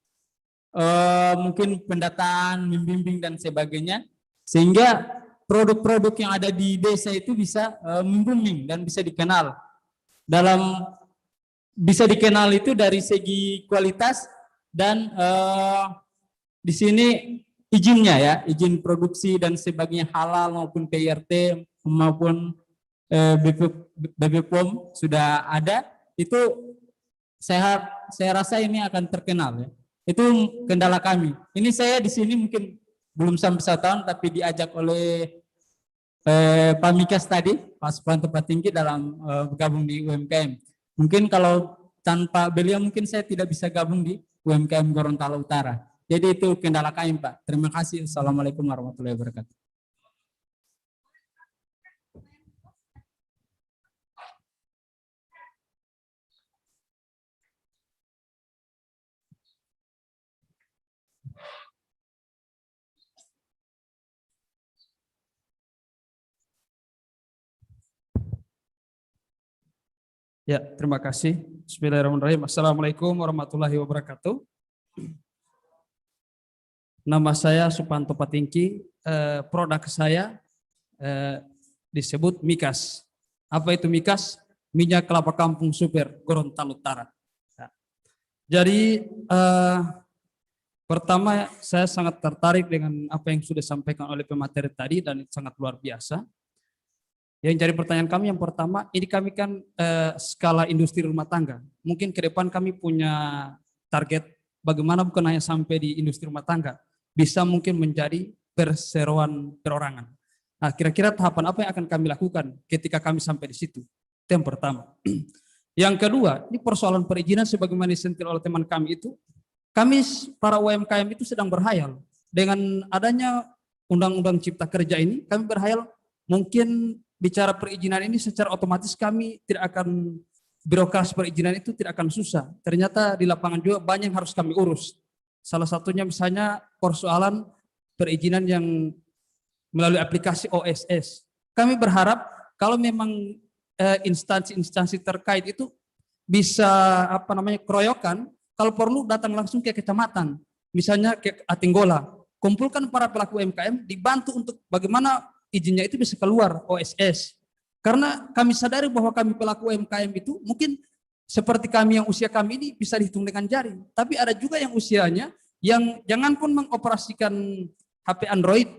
mungkin pendataan, membimbing dan sebagainya, sehingga produk-produk yang ada di desa itu bisa membooming dan bisa dikenal. Bisa dikenal itu dari segi kualitas dan di sini izinnya ya, izin produksi dan sebagainya halal maupun PIRT maupun BPOM sudah ada. Itu saya rasa ini akan terkenal ya. Itu kendala kami. Ini saya di sini mungkin belum sampai 1 tahun, tapi diajak oleh Pak Mikas tadi, Pak Supanto Patinggi dalam bergabung di UMKM. Mungkin kalau tanpa beliau mungkin saya tidak bisa gabung di UMKM Gorontalo Utara. Jadi itu kendala kami Pak. Terima kasih. Assalamualaikum warahmatullahi wabarakatuh. Ya, terima kasih. Bismillahirrahmanirrahim. Assalamualaikum warahmatullahi wabarakatuh. Nama saya Supanto Patingki. Produk saya disebut mikas. Apa itu mikas? Minyak kelapa kampung super Gorontalo Utara. Ya. Jadi pertama saya sangat tertarik dengan apa yang sudah disampaikan oleh pemateri tadi dan itu sangat luar biasa. Yang jadi pertanyaan kami yang pertama, ini kami kan skala industri rumah tangga. Mungkin ke depan kami punya target bagaimana bukan hanya sampai di industri rumah tangga, bisa mungkin menjadi perseroan perorangan. Nah, kira-kira tahapan apa yang akan kami lakukan ketika kami sampai di situ? Itu yang pertama. Yang kedua, ini persoalan perizinan sebagaimana disentil oleh teman kami itu, kami para UMKM itu sedang berhayal dengan adanya Undang-Undang Cipta Kerja ini, kami berhayal mungkin bicara perizinan ini secara otomatis kami tidak akan, birokrasi perizinan itu tidak akan susah. Ternyata di lapangan juga banyak yang harus kami urus. Salah satunya misalnya persoalan perizinan yang melalui aplikasi OSS. Kami berharap kalau memang instansi-instansi terkait itu bisa keroyokan, kalau perlu datang langsung ke kecamatan, misalnya ke Atinggola, kumpulkan para pelaku UMKM, dibantu untuk bagaimana izinnya itu bisa keluar OSS. Karena kami sadari bahwa kami pelaku UMKM itu mungkin seperti kami yang usia kami ini bisa dihitung dengan jari, tapi ada juga yang usianya yang jangan pun mengoperasikan HP Android,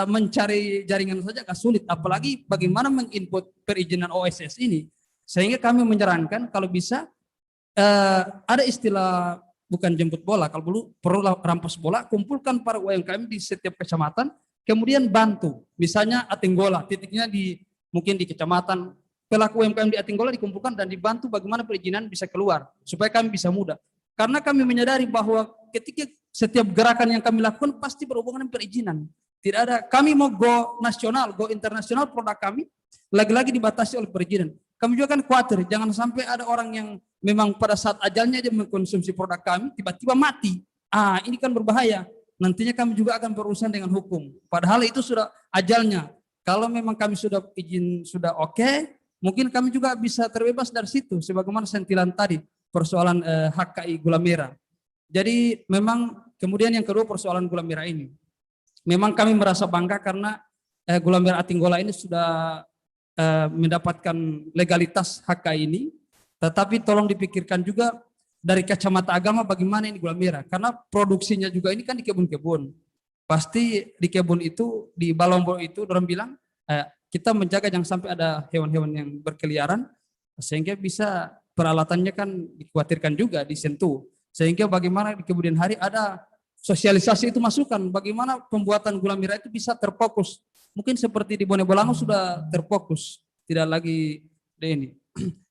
mencari jaringan saja agak sulit, apalagi bagaimana menginput perizinan OSS ini. Sehingga kami menyarankan kalau bisa ada istilah bukan jemput bola, kalau perlu rampas bola, kumpulkan para UMKM di setiap kecamatan, kemudian bantu. Misalnya Atinggola, titiknya mungkin di kecamatan, pelaku UMKM di Atinggola dikumpulkan dan dibantu bagaimana perizinan bisa keluar, supaya kami bisa mudah. Karena kami menyadari bahwa ketika setiap gerakan yang kami lakukan pasti berhubungan dengan perizinan. Tidak ada, kami mau go nasional, go internasional, produk kami lagi-lagi dibatasi oleh perizinan. Kami juga kan khawatir, jangan sampai ada orang yang memang pada saat ajalnya dia mengkonsumsi produk kami, tiba-tiba mati. Ini kan berbahaya. Nantinya kami juga akan berurusan dengan hukum. Padahal itu sudah ajalnya. Kalau memang kami sudah izin, sudah oke, mungkin kami juga bisa terbebas dari situ. Sebagaimana sentilan tadi, persoalan HKI gula merah. Jadi memang kemudian yang kedua persoalan gula merah ini. Memang kami merasa bangga karena gula merah Atinggola ini sudah mendapatkan legalitas HKI ini, tetapi tolong dipikirkan juga dari kacamata agama bagaimana ini gula merah, karena produksinya juga ini kan di kebun-kebun. Pasti di kebun itu, di Balongbong itu, orang bilang kita menjaga jangan sampai ada hewan-hewan yang berkeliaran, sehingga bisa peralatannya kan dikhawatirkan juga disentuh. Sehingga bagaimana di kemudian hari ada sosialisasi itu masukan, bagaimana pembuatan gula merah itu bisa terfokus. Mungkin seperti di Bone Bolango sudah terfokus, tidak lagi di ini.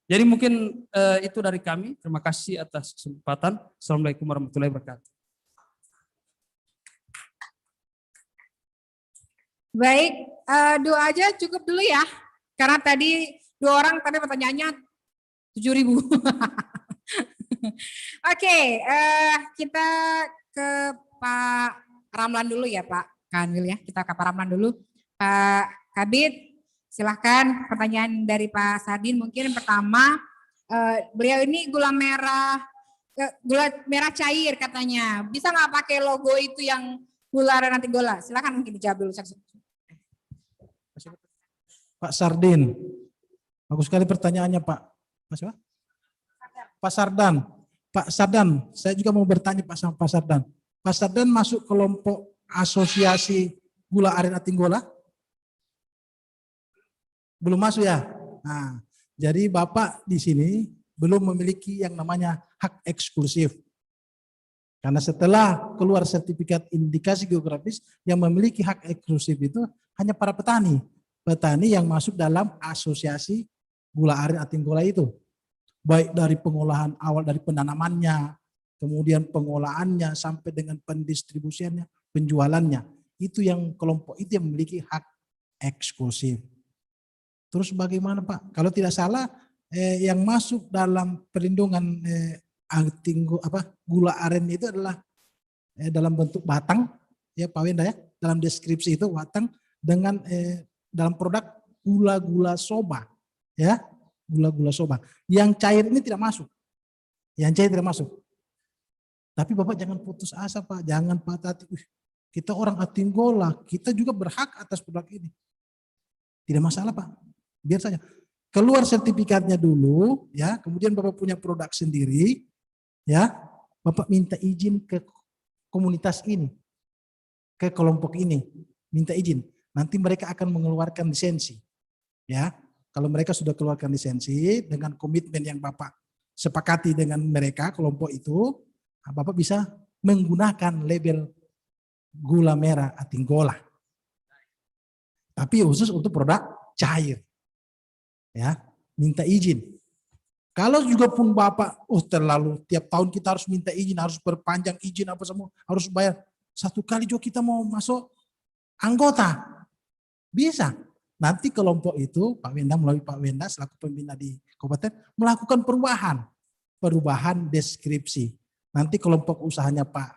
Jadi mungkin itu dari kami. Terima kasih atas kesempatan. Assalamualaikum warahmatullahi wabarakatuh. Baik, dua aja cukup dulu ya. Karena tadi dua orang tapi pertanyaannya 7.000. Oke, kita ke Pak Ramlan dulu ya Pak Kanwil ya. Kita ke Pak Ramlan dulu. Pak Kabid, silahkan pertanyaan dari Pak Sardin. Mungkin pertama, beliau ini gula merah cair katanya. Bisa nggak pakai logo itu yang gula aren Atinggola? Silahkan mungkin dijawab dulu. Pak Sardin, bagus sekali pertanyaannya Pak. Pak Sardan. Pak Sardan, saya juga mau bertanya Pak Sardan. Pak Sardan masuk kelompok asosiasi gula aren Atinggola? Belum masuk ya? Nah, jadi Bapak di sini belum memiliki yang namanya hak eksklusif. Karena setelah keluar sertifikat indikasi geografis, yang memiliki hak eksklusif itu hanya para petani. Petani yang masuk dalam asosiasi gula aren Atinggola itu. Baik dari pengolahan awal dari penanamannya, kemudian pengolahannya sampai dengan pendistribusiannya, penjualannya. Itu yang kelompok itu yang memiliki hak eksklusif. Terus bagaimana Pak? Kalau tidak salah yang masuk dalam perlindungan gula aren itu adalah dalam bentuk batang ya Pak Wenda ya, dalam deskripsi itu batang dengan dalam produk gula-gula soba ya, gula-gula soba. Yang cair ini tidak masuk. Yang cair tidak masuk. Tapi Bapak jangan putus asa Pak, jangan patah hati. Kita orang Atinggola, kita juga berhak atas produk ini. Tidak masalah Pak, biar saja. Keluar sertifikatnya dulu, ya. Kemudian Bapak punya produk sendiri, ya. Bapak minta izin ke komunitas ini, ke kelompok ini, minta izin. Nanti mereka akan mengeluarkan lisensi, ya. Kalau mereka sudah keluarkan lisensi dengan komitmen yang Bapak sepakati dengan mereka, kelompok itu, Bapak bisa menggunakan label gula merah Atinggola. Tapi khusus untuk produk cair. Ya, minta izin. Kalau juga pun Bapak, terlalu tiap tahun kita harus minta izin, harus perpanjang izin apa semua, harus bayar. Satu kali juga kita mau masuk anggota. Bisa. Nanti kelompok itu Pak Wenda melalui Pak Wenda selaku pembina di kabupaten melakukan perubahan deskripsi. Nanti kelompok usahanya Pak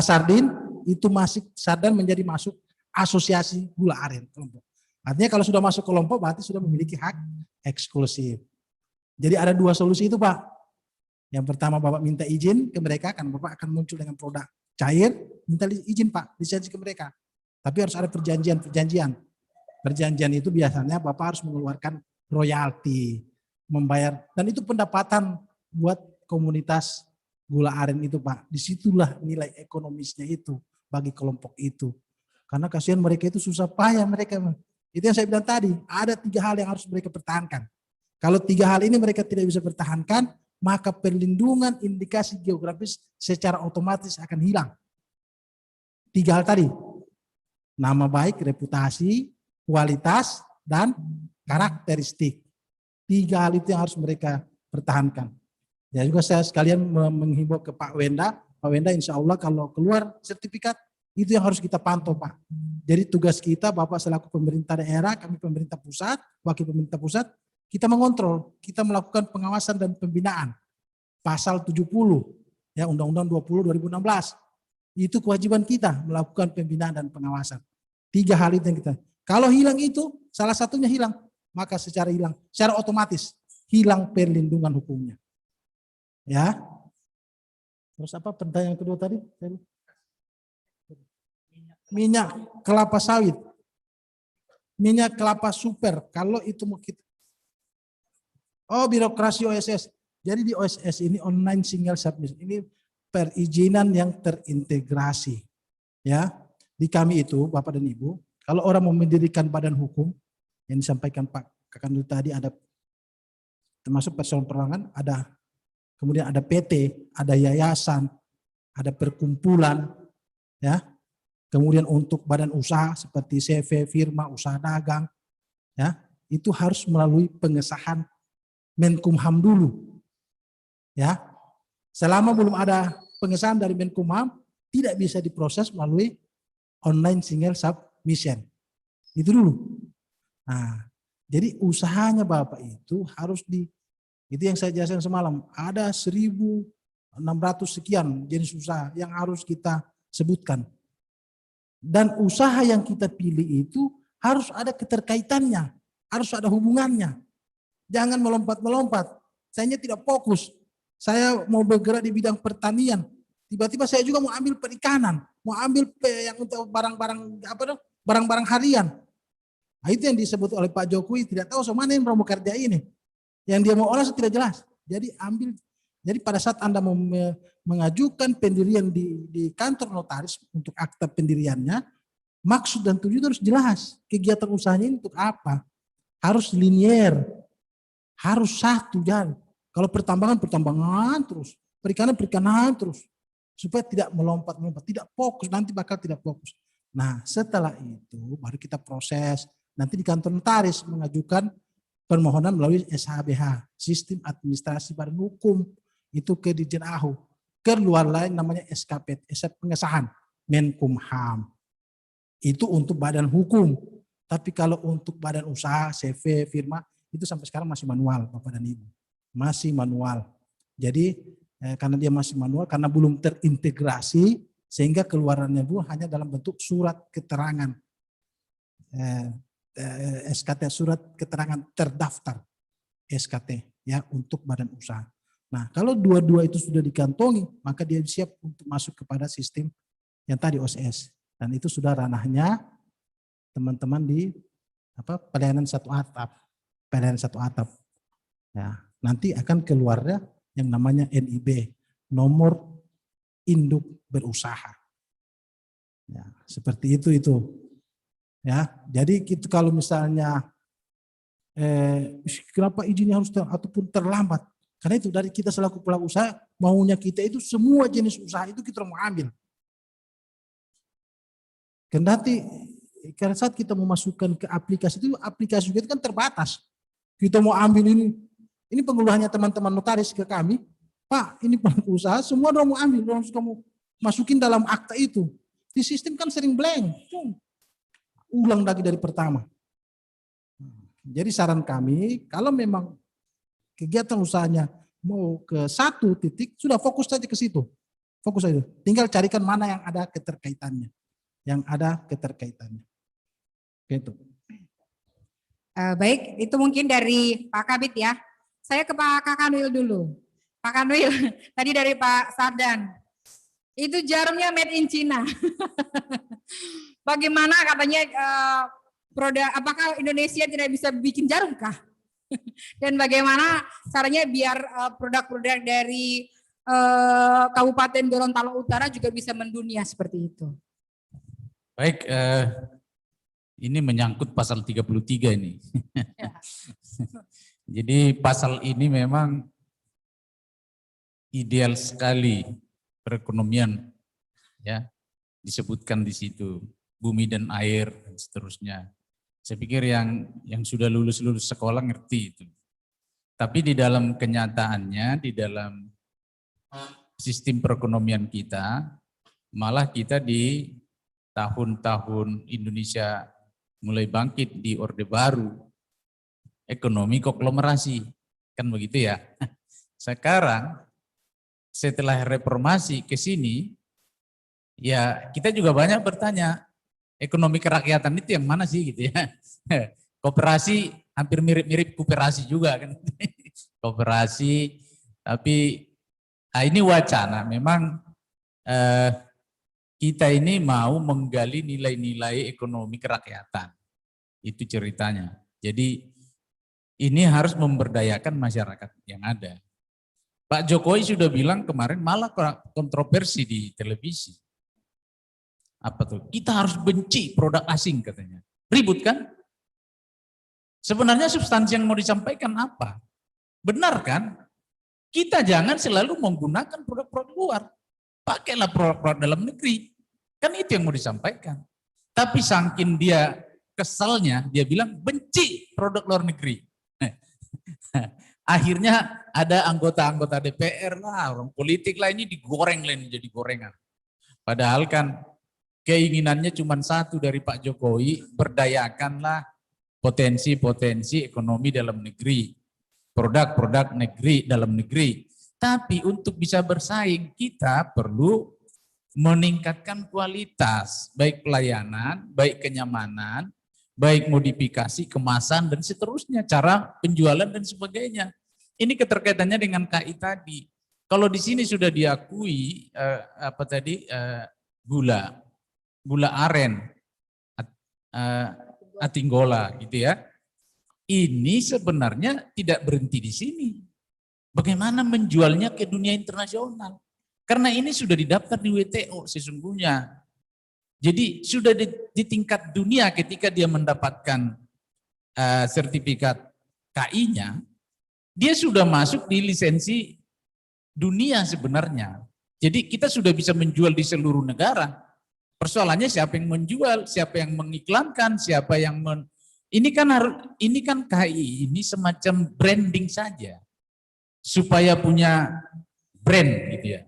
Sardin itu masih sadar menjadi masuk asosiasi gula aren kelompok. Artinya kalau sudah masuk kelompok berarti sudah memiliki hak eksklusif. Jadi ada dua solusi itu Pak. Yang pertama Bapak minta izin ke mereka, kan Bapak akan muncul dengan produk cair, minta izin Pak, lisensi ke mereka. Tapi harus ada perjanjian. Perjanjian itu biasanya Bapak harus mengeluarkan royalti, membayar, dan itu pendapatan buat komunitas gula aren itu Pak. Disitulah nilai ekonomisnya itu bagi kelompok itu. Karena kasihan mereka itu susah payah mereka. Itu yang saya bilang tadi, ada 3 hal yang harus mereka pertahankan. Kalau 3 hal ini mereka tidak bisa pertahankan, maka perlindungan indikasi geografis secara otomatis akan hilang. 3 hal tadi, nama baik, reputasi, kualitas, dan karakteristik. 3 hal itu yang harus mereka pertahankan. Ya juga saya sekalian menghimbau ke Pak Wenda insya Allah kalau keluar sertifikat, itu yang harus kita pantau Pak. Jadi tugas kita Bapak selaku pemerintah daerah, kami pemerintah pusat, wakil pemerintah pusat, kita mengontrol, kita melakukan pengawasan dan pembinaan. Pasal 70 ya Undang-Undang 20 2016. Itu kewajiban kita melakukan pembinaan dan pengawasan. 3 hal itu yang kita. Kalau hilang itu, salah satunya hilang, maka secara otomatis hilang perlindungan hukumnya. Ya. Terus apa pertanyaan kedua tadi? Minyak kelapa sawit. Minyak kelapa super. Kalau itu mau kita. Oh, birokrasi OSS. Jadi di OSS ini online single submission. Ini perizinan yang terintegrasi. Ya. Di kami itu Bapak dan Ibu, kalau orang mau mendirikan badan hukum yang disampaikan Pak Kakandu tadi ada termasuk personal perorangan, kemudian ada PT, ada yayasan, ada perkumpulan, ya. Kemudian untuk badan usaha seperti CV, firma, usaha dagang, ya, itu harus melalui pengesahan Menkumham dulu. Ya. Selama belum ada pengesahan dari Menkumham, tidak bisa diproses melalui online single submission. Itu dulu. Nah, jadi usahanya Bapak itu harus itu yang saya jelaskan semalam, ada 1.600 sekian jenis usaha yang harus kita sebutkan. Dan usaha yang kita pilih itu harus ada keterkaitannya, harus ada hubungannya. Jangan melompat-melompat. Saya tidak fokus. Saya mau bergerak di bidang pertanian. Tiba-tiba saya juga mau ambil perikanan, mau ambil yang untuk barang-barang harian. Nah, itu yang disebut oleh Pak Jokowi, tidak tahu mana yang mau kerja ini. Yang dia mau olah tidak jelas. Jadi pada saat Anda mau mengajukan pendirian di kantor notaris untuk akta pendiriannya, maksud dan tujuan harus jelas. Kegiatan usahanya ini untuk apa? Harus linier, harus satu jalan. Kalau pertambangan terus, perikanan terus, supaya tidak melompat-melompat, tidak fokus, nanti bakal tidak fokus. Nah setelah itu baru kita proses, nanti di kantor notaris mengajukan permohonan melalui SHBH, Sistem Administrasi Badan Hukum, itu ke Dirjen AHU. Keluar lain namanya SKP, pengesahan Menkumham. Itu untuk badan hukum. Tapi kalau untuk badan usaha, CV, firma, itu sampai sekarang masih manual Bapak dan Ibu. Masih manual. Jadi karena dia masih manual, karena belum terintegrasi, sehingga keluarannya Bu hanya dalam bentuk surat keterangan. SKT, surat keterangan terdaftar. SKT ya untuk badan usaha. Nah, kalau dua-dua itu sudah dikantongi, maka dia siap untuk masuk kepada sistem yang tadi OSS. Dan itu sudah ranahnya teman-teman di pelayanan satu atap. Ya, nanti akan keluarnya yang namanya NIB, nomor induk berusaha. Ya, seperti itu. Ya, jadi gitu kalau misalnya kenapa izinnya harus ataupun terlambat? Karena itu dari kita selaku pelaku usaha, maunya kita itu semua jenis usaha itu kita mau ambil. Kendati karena saat kita memasukkan ke aplikasi itu kan terbatas. Kita mau ambil ini pengeluhannya teman-teman notaris ke kami, Pak, ini pelaku usaha semua orang mau ambil, harus kamu masukin dalam akta itu. Di sistem kan sering blank, ulang lagi dari pertama. Jadi saran kami, kalau memang kegiatan usahanya mau ke satu titik, sudah fokus saja ke situ. Fokus saja. Tinggal carikan mana yang ada keterkaitannya. Gitu. Baik, itu mungkin dari Pak Kabid ya. Saya ke Pak Kakanwil dulu. Pak Kanwil, tadi dari Pak Sardan. Itu jarumnya made in China. Bagaimana katanya produk, apakah Indonesia tidak bisa bikin jarum kah? Dan bagaimana caranya biar produk-produk dari Kabupaten Gorontalo Utara juga bisa mendunia seperti itu? Baik, ini menyangkut pasal 33 ini. Ya. Jadi pasal ini memang ideal sekali perekonomian, ya, disebutkan di situ bumi dan air dan seterusnya. Saya pikir yang sudah lulus sekolah ngerti itu. Tapi di dalam kenyataannya, di dalam sistem perekonomian kita, malah kita di tahun-tahun Indonesia mulai bangkit di Orde Baru, ekonomi konglomerasi, kan begitu ya. Sekarang setelah reformasi ke sini, ya kita juga banyak bertanya, ekonomi kerakyatan itu yang mana sih gitu ya. Koperasi hampir mirip-mirip koperasi juga kan. Koperasi, tapi ini wacana memang kita ini mau menggali nilai-nilai ekonomi kerakyatan. Itu ceritanya. Jadi ini harus memberdayakan masyarakat yang ada. Pak Jokowi sudah bilang kemarin malah kontroversi di televisi. Apa tuh? Kita harus benci produk asing katanya. Ribut kan? Sebenarnya substansi yang mau disampaikan apa? Benar kan? Kita jangan selalu menggunakan produk-produk luar. Pakailah produk-produk dalam negeri. Kan itu yang mau disampaikan. Tapi saking dia keselnya, dia bilang benci produk luar negeri. Akhirnya ada anggota-anggota DPR lah, orang politik lah ini digoreng lah, ini jadi gorengan. Padahal kan keinginannya cuma satu dari Pak Jokowi, berdayakanlah potensi-potensi ekonomi dalam negeri, produk-produk negeri dalam negeri. Tapi untuk bisa bersaing kita perlu meningkatkan kualitas, baik pelayanan, baik kenyamanan, baik modifikasi, kemasan dan seterusnya, cara penjualan dan sebagainya. Ini keterkaitannya dengan KI tadi. Kalau di sini sudah diakui gula aren, Atinggola gitu ya. Ini sebenarnya tidak berhenti di sini. Bagaimana menjualnya ke dunia internasional? Karena ini sudah didaftar di WTO sesungguhnya. Jadi sudah di tingkat dunia ketika dia mendapatkan sertifikat KI-nya, dia sudah masuk di lisensi dunia sebenarnya. Jadi kita sudah bisa menjual di seluruh negara. Persoalannya siapa yang menjual, siapa yang mengiklankan, siapa yang ini kan KI ini semacam branding saja. Supaya punya brand gitu ya.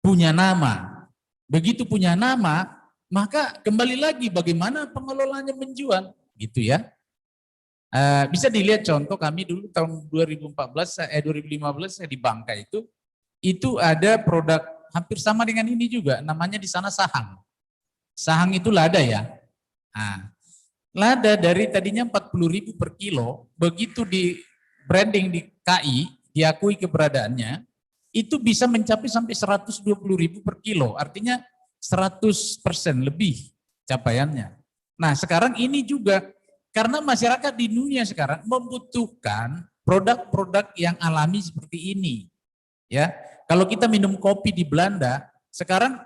Punya nama. Begitu punya nama, maka kembali lagi bagaimana pengelolanya menjual gitu ya. Bisa dilihat contoh kami dulu tahun 2015 saya di Bangka itu ada produk hampir sama dengan ini juga, namanya di sana sahang. Sahang itu lada ya. Nah, lada dari tadinya 40.000 per kilo, begitu di branding di KI, diakui keberadaannya, itu bisa mencapai sampai 120.000 per kilo, artinya 100% lebih capaiannya. Nah, sekarang ini juga karena masyarakat di dunia sekarang membutuhkan produk-produk yang alami seperti ini. Ya, kalau kita minum kopi di Belanda, sekarang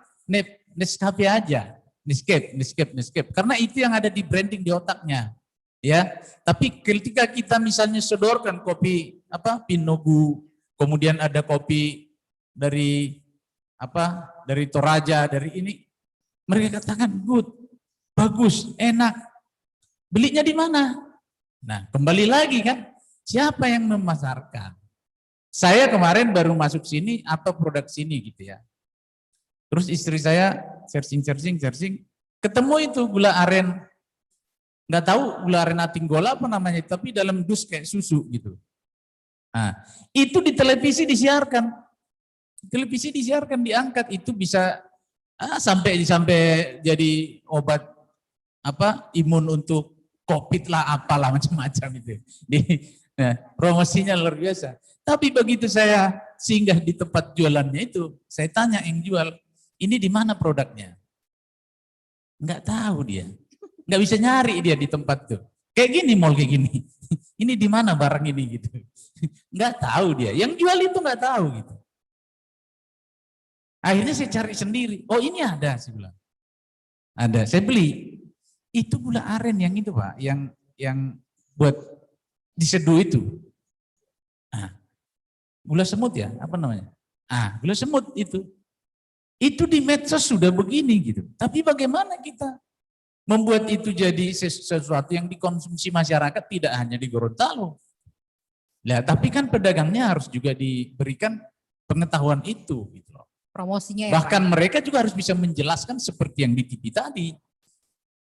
Nescafe aja, Nescafe, karena itu yang ada di branding di otaknya. Ya, tapi ketika kita misalnya sodorkan kopi Pinogu, kemudian ada kopi dari dari Toraja, dari ini, mereka katakan good, bagus, enak. Belinya di mana? Nah, kembali lagi kan, siapa yang memasarkan? Saya kemarin baru masuk sini, apa produk sini gitu ya. Terus istri saya searching, ketemu itu gula aren, nggak tahu gula aren Atinggola apa namanya, tapi dalam dus kayak susu gitu. Nah, itu di televisi disiarkan. Diangkat, itu bisa sampai jadi obat imun untuk COVID lah, apalah macam-macam itu. Nah, promosinya luar biasa. Tapi begitu saya singgah di tempat jualannya itu, saya tanya yang jual, ini di mana produknya? Nggak tahu dia, nggak bisa nyari dia di tempat tuh. Kayak gini mall kayak gini, ini di mana barang ini gitu. Nggak tahu dia, yang jual itu nggak tahu gitu. Akhirnya saya cari sendiri. Oh ini ada, saya bilang. Ada, saya beli. Itu gula aren yang itu Pak, yang buat diseduh itu. Nah, gula semut ya, apa namanya? Gula semut itu. Itu di medsos sudah begini gitu. Tapi bagaimana kita membuat itu jadi sesuatu yang dikonsumsi masyarakat tidak hanya di Gorontalo. Nah, tapi kan pedagangnya harus juga diberikan pengetahuan itu gitu loh. Promosinya ya, Bahkan Pak. mereka juga harus bisa menjelaskan seperti yang di TV tadi.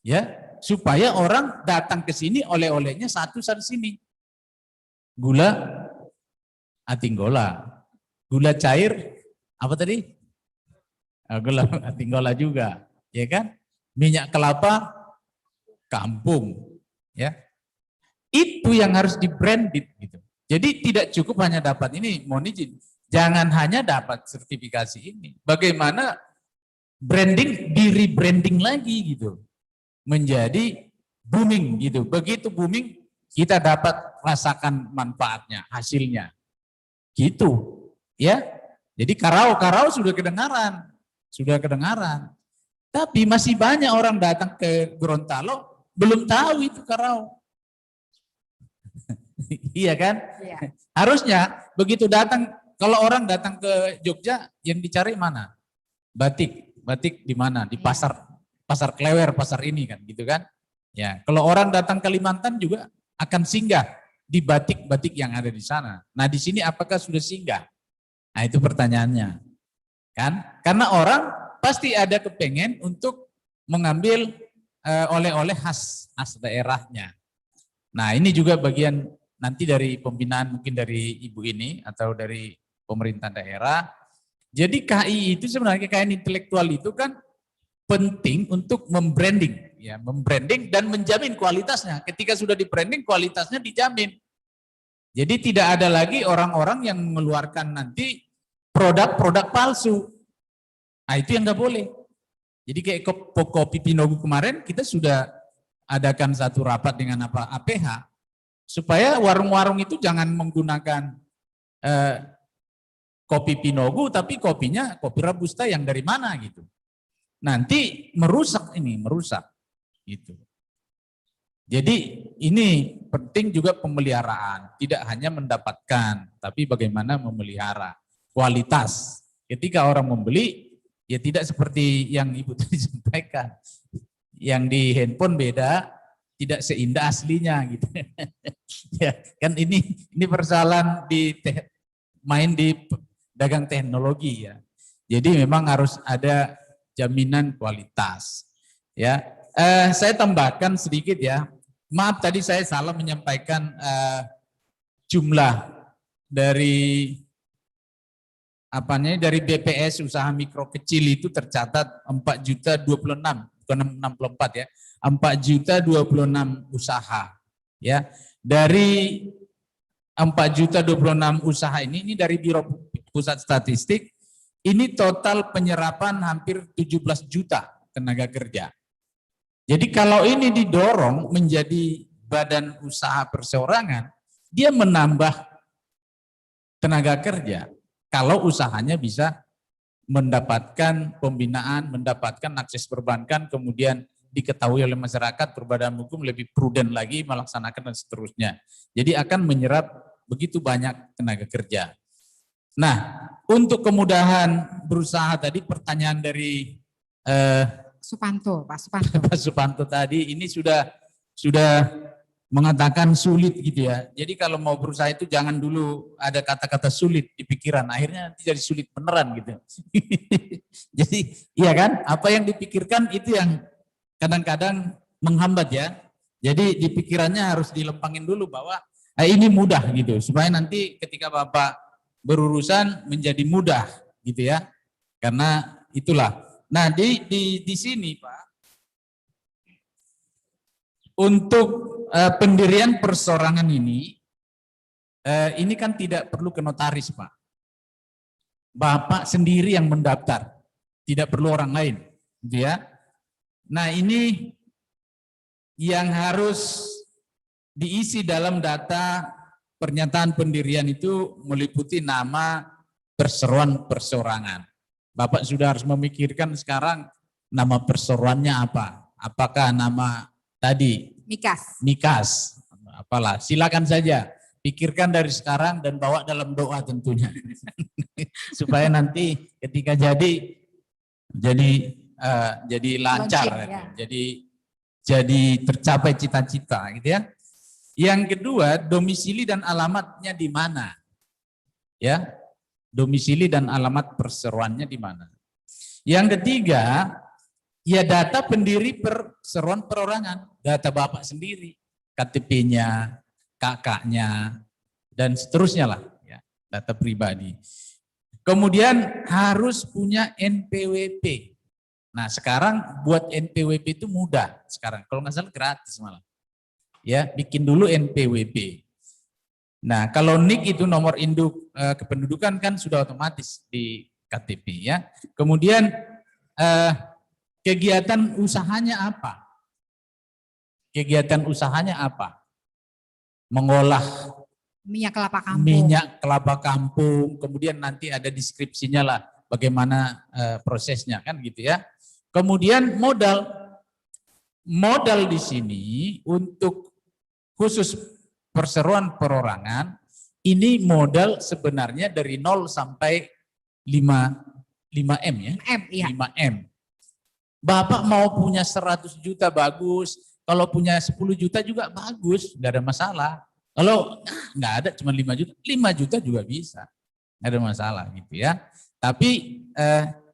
Ya, supaya orang datang ke sini oleh-olehnya satu sini. Gula Atinggola. Gula cair apa tadi? Gula Atinggola juga, ya kan? Minyak kelapa Kampung, ya. Itu yang harus di-branded gitu. Jadi tidak cukup hanya dapat ini, mohon izin. Jangan hanya dapat sertifikasi ini. Bagaimana branding, di-rebranding lagi gitu. Menjadi booming gitu. Begitu booming, kita dapat rasakan manfaatnya, hasilnya. Gitu. Ya. Jadi karau sudah kedengaran. Tapi masih banyak orang datang ke Gorontalo belum tahu itu karau. Iya kan? Iya. Harusnya begitu datang, kalau orang datang ke Jogja, yang dicari mana? Batik di mana? Di pasar Klewer, pasar ini kan, gitu kan? Ya, kalau orang datang ke Kalimantan juga akan singgah di batik-batik yang ada di sana. Nah, di sini apakah sudah singgah? Nah, itu pertanyaannya. Kan? Karena orang pasti ada kepengen untuk mengambil oleh-oleh khas daerahnya. Nah, ini juga bagian nanti dari pembinaan mungkin dari ibu ini atau dari pemerintah daerah. Jadi KI itu sebenarnya kekayaan intelektual itu kan penting untuk membranding, ya, membranding dan menjamin kualitasnya. Ketika sudah di-branding, kualitasnya dijamin. Jadi tidak ada lagi orang-orang yang mengeluarkan nanti produk-produk palsu. Nah, itu yang nggak boleh. Jadi kayak kopi Pinogu kemarin kita sudah adakan satu rapat dengan APH supaya warung-warung itu jangan menggunakan kopi Pinogu tapi kopinya kopi Robusta yang dari mana gitu. Nanti merusak gitu. Jadi ini penting juga pemeliharaan, tidak hanya mendapatkan tapi bagaimana memelihara kualitas. Ketika orang membeli ya tidak seperti yang Ibu tadi sampaikan. Yang di handphone beda, tidak seindah aslinya gitu. Ya, kan ini persoalan main di dagang teknologi ya. Jadi memang harus ada jaminan kualitas. Ya, saya tambahkan sedikit ya. Maaf tadi saya salah menyampaikan jumlah dari dari BPS usaha mikro kecil itu tercatat 4.026, bukan 64 ya. 4.026 usaha ya. Dari 4.026 usaha ini dari Biro Pusat Statistik, ini total penyerapan hampir 17 juta tenaga kerja. Jadi kalau ini didorong menjadi badan usaha perseorangan, dia menambah tenaga kerja. Kalau usahanya bisa mendapatkan pembinaan, mendapatkan akses perbankan, kemudian diketahui oleh masyarakat, berbadan hukum lebih prudent lagi melaksanakan dan seterusnya. Jadi akan menyerap begitu banyak tenaga kerja. Nah, untuk kemudahan berusaha tadi pertanyaan dari Supanto, Pak Supanto. Pak Supanto tadi ini sudah mengatakan sulit gitu ya. Jadi kalau mau berusaha itu jangan dulu ada kata-kata sulit di pikiran, akhirnya nanti jadi sulit beneran gitu. Jadi iya kan, apa yang dipikirkan itu yang kadang-kadang menghambat ya. Jadi di pikirannya harus dilempangin dulu bahwa ini mudah gitu, supaya nanti ketika Bapak berurusan menjadi mudah gitu ya. Karena itulah. Nah, di sini Pak, untuk pendirian perseorangan ini kan tidak perlu ke notaris Pak. Bapak sendiri yang mendaftar, tidak perlu orang lain, gitu ya. Nah, ini yang harus diisi dalam data pernyataan pendirian itu meliputi nama perseroan perseorangan. Bapak sudah harus memikirkan sekarang nama perseroannya apa. Apakah nama tadi? Mikas. Apalah, silakan saja. Pikirkan dari sekarang dan bawa dalam doa tentunya. Supaya nanti ketika jadi lancar, ya. Jadi tercapai cita-cita gitu ya. Yang kedua, domisili dan alamatnya di mana? Ya. Domisili dan alamat perseroannya di mana. Yang ketiga, ya data pendiri perseroan perorangan, data Bapak sendiri, KTP-nya, kakaknya, dan seterusnya lah, ya, data pribadi. Kemudian harus punya NPWP. Nah sekarang buat NPWP itu mudah sekarang, kalau nggak salah gratis malah. Ya, bikin dulu NPWP. Nah, kalau NIK itu nomor induk kependudukan kan sudah otomatis di KTP ya. Kemudian kegiatan usahanya apa? Kegiatan usahanya apa? Mengolah minyak kelapa kampung. Minyak kelapa kampung, kemudian nanti ada deskripsinya lah bagaimana prosesnya kan gitu ya. Kemudian modal di sini untuk khusus perseroan perorangan ini modal sebenarnya dari 0 sampai 5M ya. 5M. Bapak mau punya 100 juta bagus, kalau punya 10 juta juga bagus, nggak ada masalah. Kalau nggak ada cuma 5 juta, 5 juta juga bisa, nggak ada masalah gitu ya. Tapi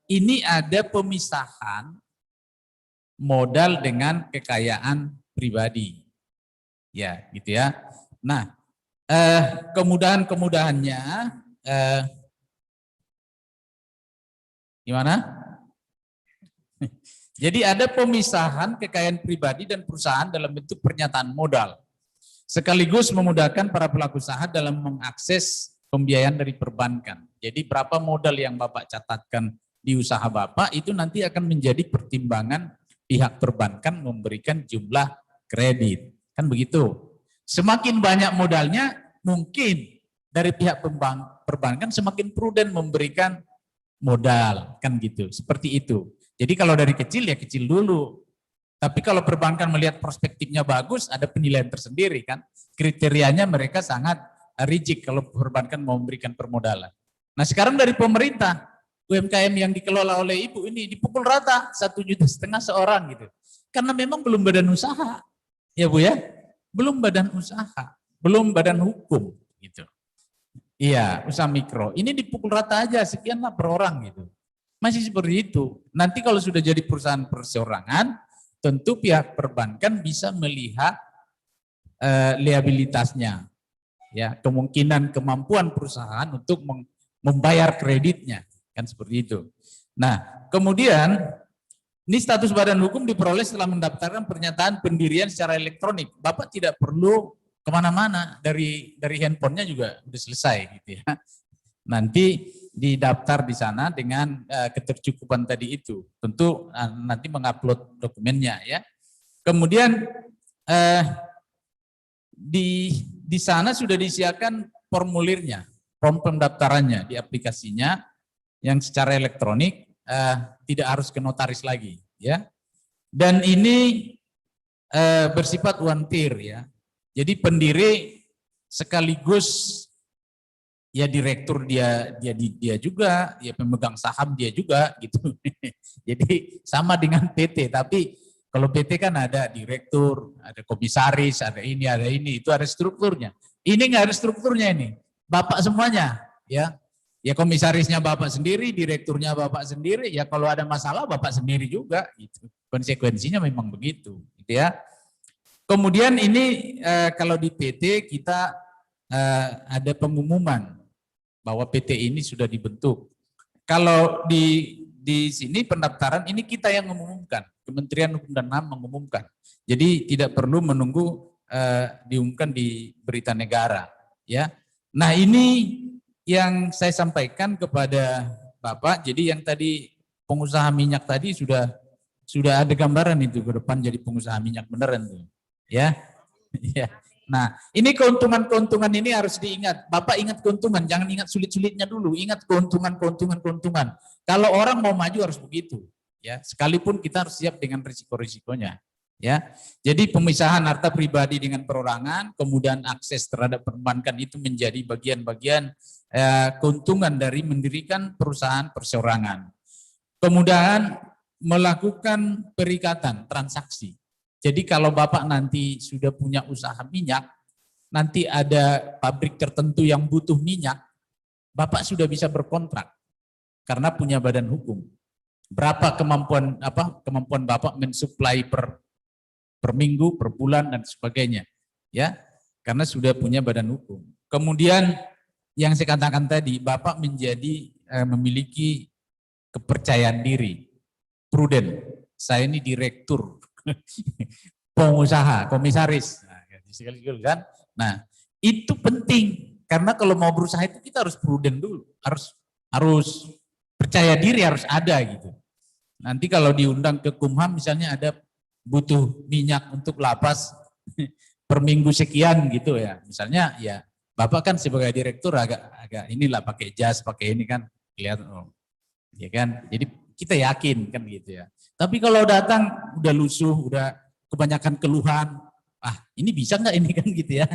ini ada pemisahan modal dengan kekayaan pribadi, ya gitu ya. Nah, kemudahannya gimana? Jadi ada pemisahan kekayaan pribadi dan perusahaan dalam bentuk pernyataan modal. Sekaligus memudahkan para pelaku usaha dalam mengakses pembiayaan dari perbankan. Jadi berapa modal yang Bapak catatkan di usaha Bapak itu nanti akan menjadi pertimbangan pihak perbankan memberikan jumlah kredit. Kan begitu. Semakin banyak modalnya, mungkin dari pihak perbankan semakin prudent memberikan modal, kan gitu. Seperti itu. Jadi kalau dari kecil ya kecil dulu. Tapi kalau perbankan melihat perspektifnya bagus, ada penilaian tersendiri kan. Kriterianya mereka sangat rigid kalau perbankan mau memberikan permodalan. Nah sekarang dari pemerintah, UMKM yang dikelola oleh Ibu ini dipukul rata 1,5 juta seorang gitu. Karena memang belum badan usaha. Ya Bu ya. Belum badan usaha, belum badan hukum gitu. Iya, usaha mikro. Ini dipukul rata aja sekian lah per orang gitu. Masih seperti itu. Nanti kalau sudah jadi perusahaan perseorangan, tentu pihak perbankan bisa melihat liabilitasnya. Ya, kemungkinan kemampuan perusahaan untuk membayar kreditnya, kan seperti itu. Nah, kemudian ini status badan hukum diperoleh setelah mendaftarkan pernyataan pendirian secara elektronik. Bapak tidak perlu kemana-mana, dari handphonenya juga sudah selesai gitu ya. Nanti didaftar di sana dengan ketercukupan tadi itu. Tentu nanti mengupload dokumennya ya. Kemudian di sana sudah disiapkan formulirnya, form pendaftarannya di aplikasinya yang secara elektronik, tidak harus ke notaris lagi, ya. Dan ini bersifat one tier, ya. Jadi pendiri sekaligus ya direktur dia juga, dia pemegang saham dia juga gitu. Jadi sama dengan PT, tapi kalau PT kan ada direktur, ada komisaris, ada ini, itu ada strukturnya. Ini nggak ada strukturnya ini, Bapak semuanya, ya. Ya komisarisnya Bapak sendiri, direkturnya Bapak sendiri, ya kalau ada masalah Bapak sendiri juga gitu. Konsekuensinya memang begitu, gitu ya. Kemudian ini kalau di PT kita ada pengumuman bahwa PT ini sudah dibentuk. Kalau di sini pendaftaran ini kita yang mengumumkan, Kementerian Hukum dan HAM mengumumkan. Jadi tidak perlu menunggu diumumkan di berita negara, ya. Nah, ini yang saya sampaikan kepada Bapak. Jadi yang tadi pengusaha minyak tadi sudah ada gambaran itu ke depan jadi pengusaha minyak beneran tuh. Ya, ya. Nah, ini keuntungan ini harus diingat. Bapak ingat keuntungan, jangan ingat sulit-sulitnya dulu. Ingat keuntungan. Kalau orang mau maju harus begitu, ya. Sekalipun kita harus siap dengan risiko-risikonya, ya. Jadi pemisahan harta pribadi dengan perorangan, kemudian akses terhadap perbankan itu menjadi bagian-bagian keuntungan dari mendirikan perusahaan perseorangan. Kemudian melakukan perikatan transaksi. Jadi kalau Bapak nanti sudah punya usaha minyak, nanti ada pabrik tertentu yang butuh minyak, Bapak sudah bisa berkontrak karena punya badan hukum. Berapa kemampuan Bapak mensuplai per minggu, per bulan dan sebagainya, ya, karena sudah punya badan hukum. Kemudian yang saya katakan tadi, Bapak memiliki kepercayaan diri, prudent. Saya ini direktur. Pengusaha, komisaris, kan? Nah, itu penting karena kalau mau berusaha itu kita harus prudent dulu, harus percaya diri, harus ada gitu. Nanti kalau diundang ke Kumham misalnya ada butuh minyak untuk lapas per minggu sekian gitu ya, misalnya ya Bapak kan sebagai direktur agak inilah pakai jas, pakai ini kan kelihatan, ya kan? Jadi kita yakin kan gitu ya. Tapi kalau datang udah lusuh, udah kebanyakan keluhan, ini bisa nggak ini kan gitu ya.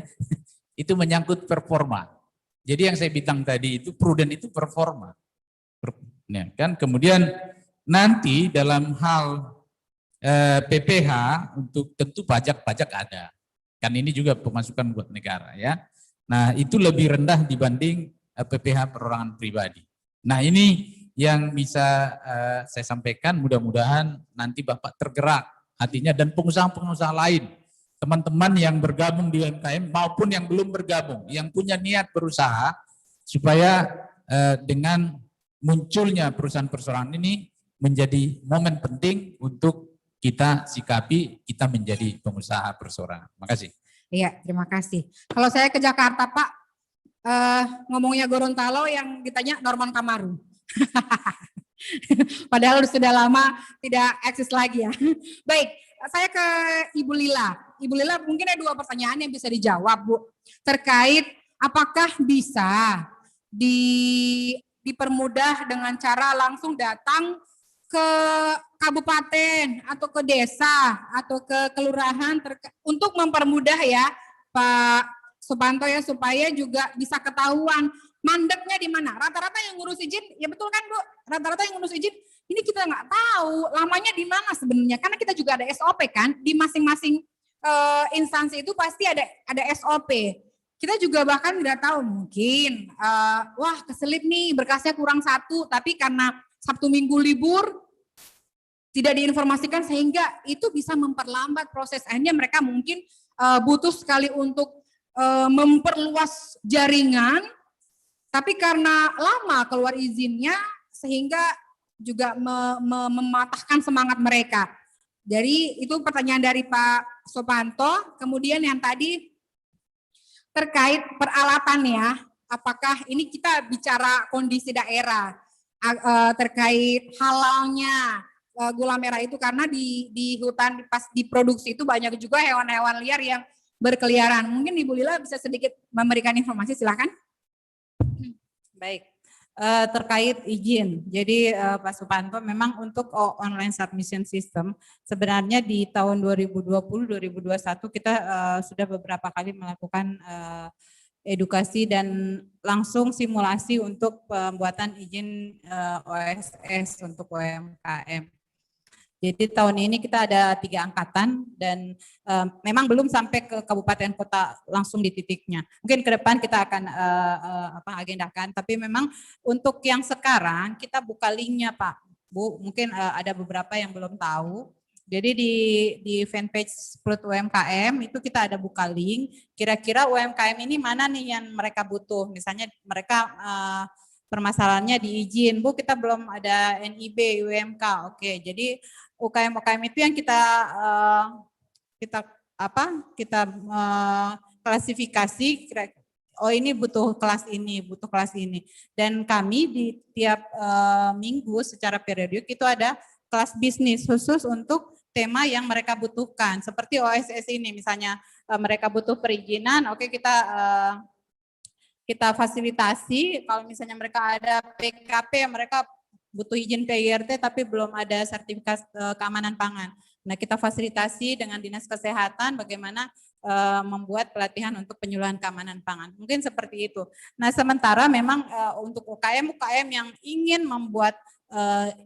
Itu menyangkut performa. Jadi yang saya bilang tadi itu prudent itu performa. Ya, kan? Kemudian nanti dalam hal PPh untuk tentu pajak ada. Kan ini juga pemasukan buat negara ya. Nah, itu lebih rendah dibanding PPh perorangan pribadi. Nah, ini yang bisa saya sampaikan, mudah-mudahan nanti Bapak tergerak hatinya dan pengusaha-pengusaha lain, teman-teman yang bergabung di UMKM maupun yang belum bergabung, yang punya niat berusaha supaya dengan munculnya perusahaan perseorangan ini menjadi momen penting untuk kita sikapi, kita menjadi pengusaha perseorangan. Terima kasih. Iya, terima kasih. Kalau saya ke Jakarta, Pak, ngomongnya Gorontalo yang ditanya Norman Kamaru. Padahal sudah lama tidak eksis lagi ya. Baik, saya ke Ibu Lila. Ibu Lila mungkin ada 2 pertanyaan yang bisa dijawab, Bu. Terkait apakah bisa dipermudah dengan cara langsung datang ke kabupaten atau ke desa atau ke kelurahan untuk mempermudah ya Pak Supanto ya, supaya juga bisa ketahuan mandeknya di mana. Rata-rata yang ngurus izin, ya betul kan Bu, rata-rata yang ngurus izin ini kita nggak tahu lamanya di mana sebenarnya, karena kita juga ada SOP kan di masing-masing instansi itu pasti ada SOP. Kita juga bahkan tidak tahu mungkin wah keselip nih berkasnya kurang 1, tapi karena Sabtu Minggu libur tidak diinformasikan sehingga itu bisa memperlambat proses. Akhirnya mereka mungkin butuh sekali untuk memperluas jaringan, tapi karena lama keluar izinnya sehingga juga mematahkan semangat mereka. Jadi itu pertanyaan dari Pak Supanto. Kemudian yang tadi terkait peralatan ya, apakah ini kita bicara kondisi daerah terkait halalnya gula merah itu, karena di hutan pas diproduksi itu banyak juga hewan-hewan liar yang berkeliaran. Mungkin Ibu Lila bisa sedikit memberikan informasi, silakan. Baik, terkait izin. Jadi Pak Supanto, memang untuk online submission system sebenarnya di tahun 2020-2021 kita sudah beberapa kali melakukan edukasi dan langsung simulasi untuk pembuatan izin OSS untuk UMKM. Jadi tahun ini kita ada 3 angkatan dan memang belum sampai ke kabupaten kota langsung di titiknya. Mungkin ke depan kita akan agendakan, tapi memang untuk yang sekarang kita buka linknya Pak, Bu. Mungkin ada beberapa yang belum tahu. Jadi di fanpage Perut UMKM itu kita ada buka link, kira-kira UMKM ini mana nih yang mereka butuh. Misalnya mereka permasalahannya di izin, Bu, kita belum ada NIB, UMK. Oke, jadi UKM-UKM itu yang kita klasifikasi, oh ini butuh kelas ini, butuh kelas ini. Dan kami di tiap minggu secara periodik itu ada kelas bisnis khusus untuk tema yang mereka butuhkan. Seperti OSS ini misalnya mereka butuh perizinan, oke kita fasilitasi. Kalau misalnya mereka ada PKP, mereka butuh izin PIRT tapi belum ada sertifikat keamanan pangan. Nah, kita fasilitasi dengan Dinas Kesehatan bagaimana membuat pelatihan untuk penyuluhan keamanan pangan. Mungkin seperti itu. Nah, sementara memang untuk UKM yang ingin membuat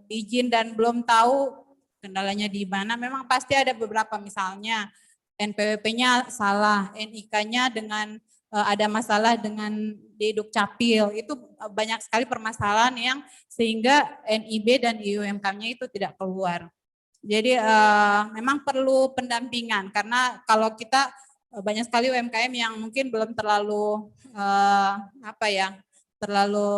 izin dan belum tahu kendalanya di mana, memang pasti ada beberapa, misalnya NPWP-nya salah, NIK-nya dengan ada masalah dengan di Dukcapil, itu banyak sekali permasalahan yang sehingga NIB dan IUMK-nya itu tidak keluar. Jadi memang perlu pendampingan, karena kalau kita banyak sekali UMKM yang mungkin belum terlalu terlalu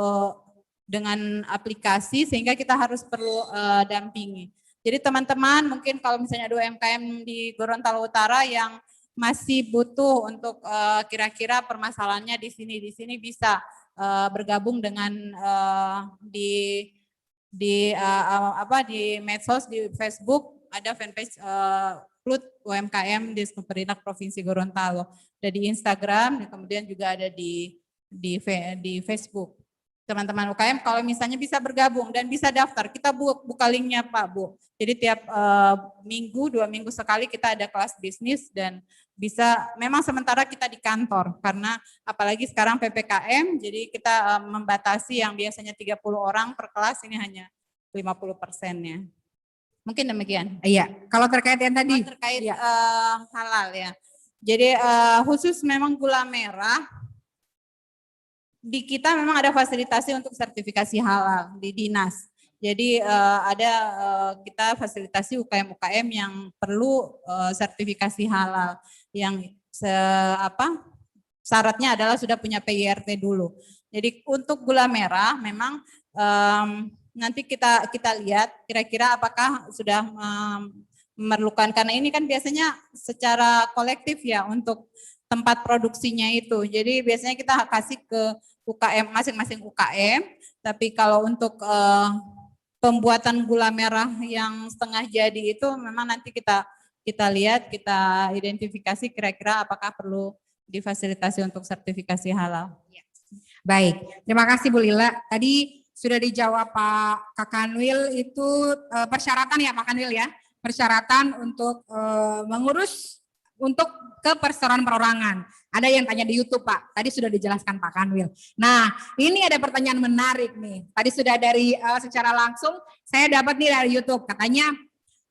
dengan aplikasi, sehingga kita harus perlu dampingi. Jadi teman-teman mungkin kalau misalnya ada UMKM di Gorontalo Utara yang masih butuh untuk kira-kira permasalahannya di sini bisa bergabung dengan di medsos, di Facebook ada fanpage Perut UMKM di Pemerintah Provinsi Gorontalo, ada di Instagram, dan kemudian juga ada di Facebook. Teman-teman UKM kalau misalnya bisa bergabung dan bisa daftar, kita buka linknya Pak, Bu. Jadi tiap minggu, 2 minggu sekali kita ada kelas bisnis, dan bisa memang sementara kita di kantor karena apalagi sekarang PPKM, jadi kita membatasi yang biasanya 30 orang per kelas, ini hanya 50%-nya. Mungkin demikian. Iya, kalau terkait yang tadi. Terkait halal ya. Jadi khusus memang gula merah, di kita memang ada fasilitasi untuk sertifikasi halal di dinas. Jadi ada kita fasilitasi UKM-UKM yang perlu sertifikasi halal, yang syaratnya adalah sudah punya PIRT dulu. Jadi untuk gula merah memang nanti kita lihat kira-kira apakah sudah memerlukan, karena ini kan biasanya secara kolektif ya untuk tempat produksinya itu. Jadi biasanya kita kasih ke UKM, masing-masing UKM, tapi kalau untuk pembuatan gula merah yang setengah jadi itu memang nanti kita lihat, kita identifikasi kira-kira apakah perlu difasilitasi untuk sertifikasi halal. Baik, terima kasih Bu Lila. Tadi sudah dijawab Pak Kakanwil, itu persyaratan ya Pak Kanwil ya, persyaratan untuk mengurus untuk ke perseroan perorangan. Ada yang tanya di YouTube Pak, tadi sudah dijelaskan Pak Kanwil. Nah ini ada pertanyaan menarik nih, tadi sudah dari secara langsung saya dapat nih dari YouTube, katanya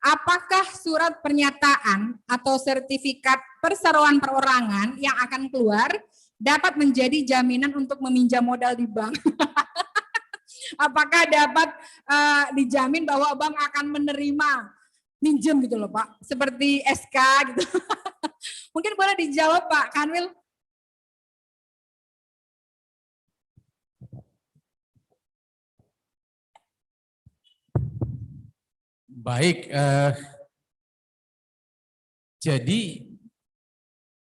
apakah surat pernyataan atau sertifikat perseroan perorangan yang akan keluar dapat menjadi jaminan untuk meminjam modal di bank? Apakah dapat dijamin bahwa bank akan menerima minjem gitu loh Pak, seperti SK gitu. Mungkin boleh dijawab Pak Kanwil. Baik, jadi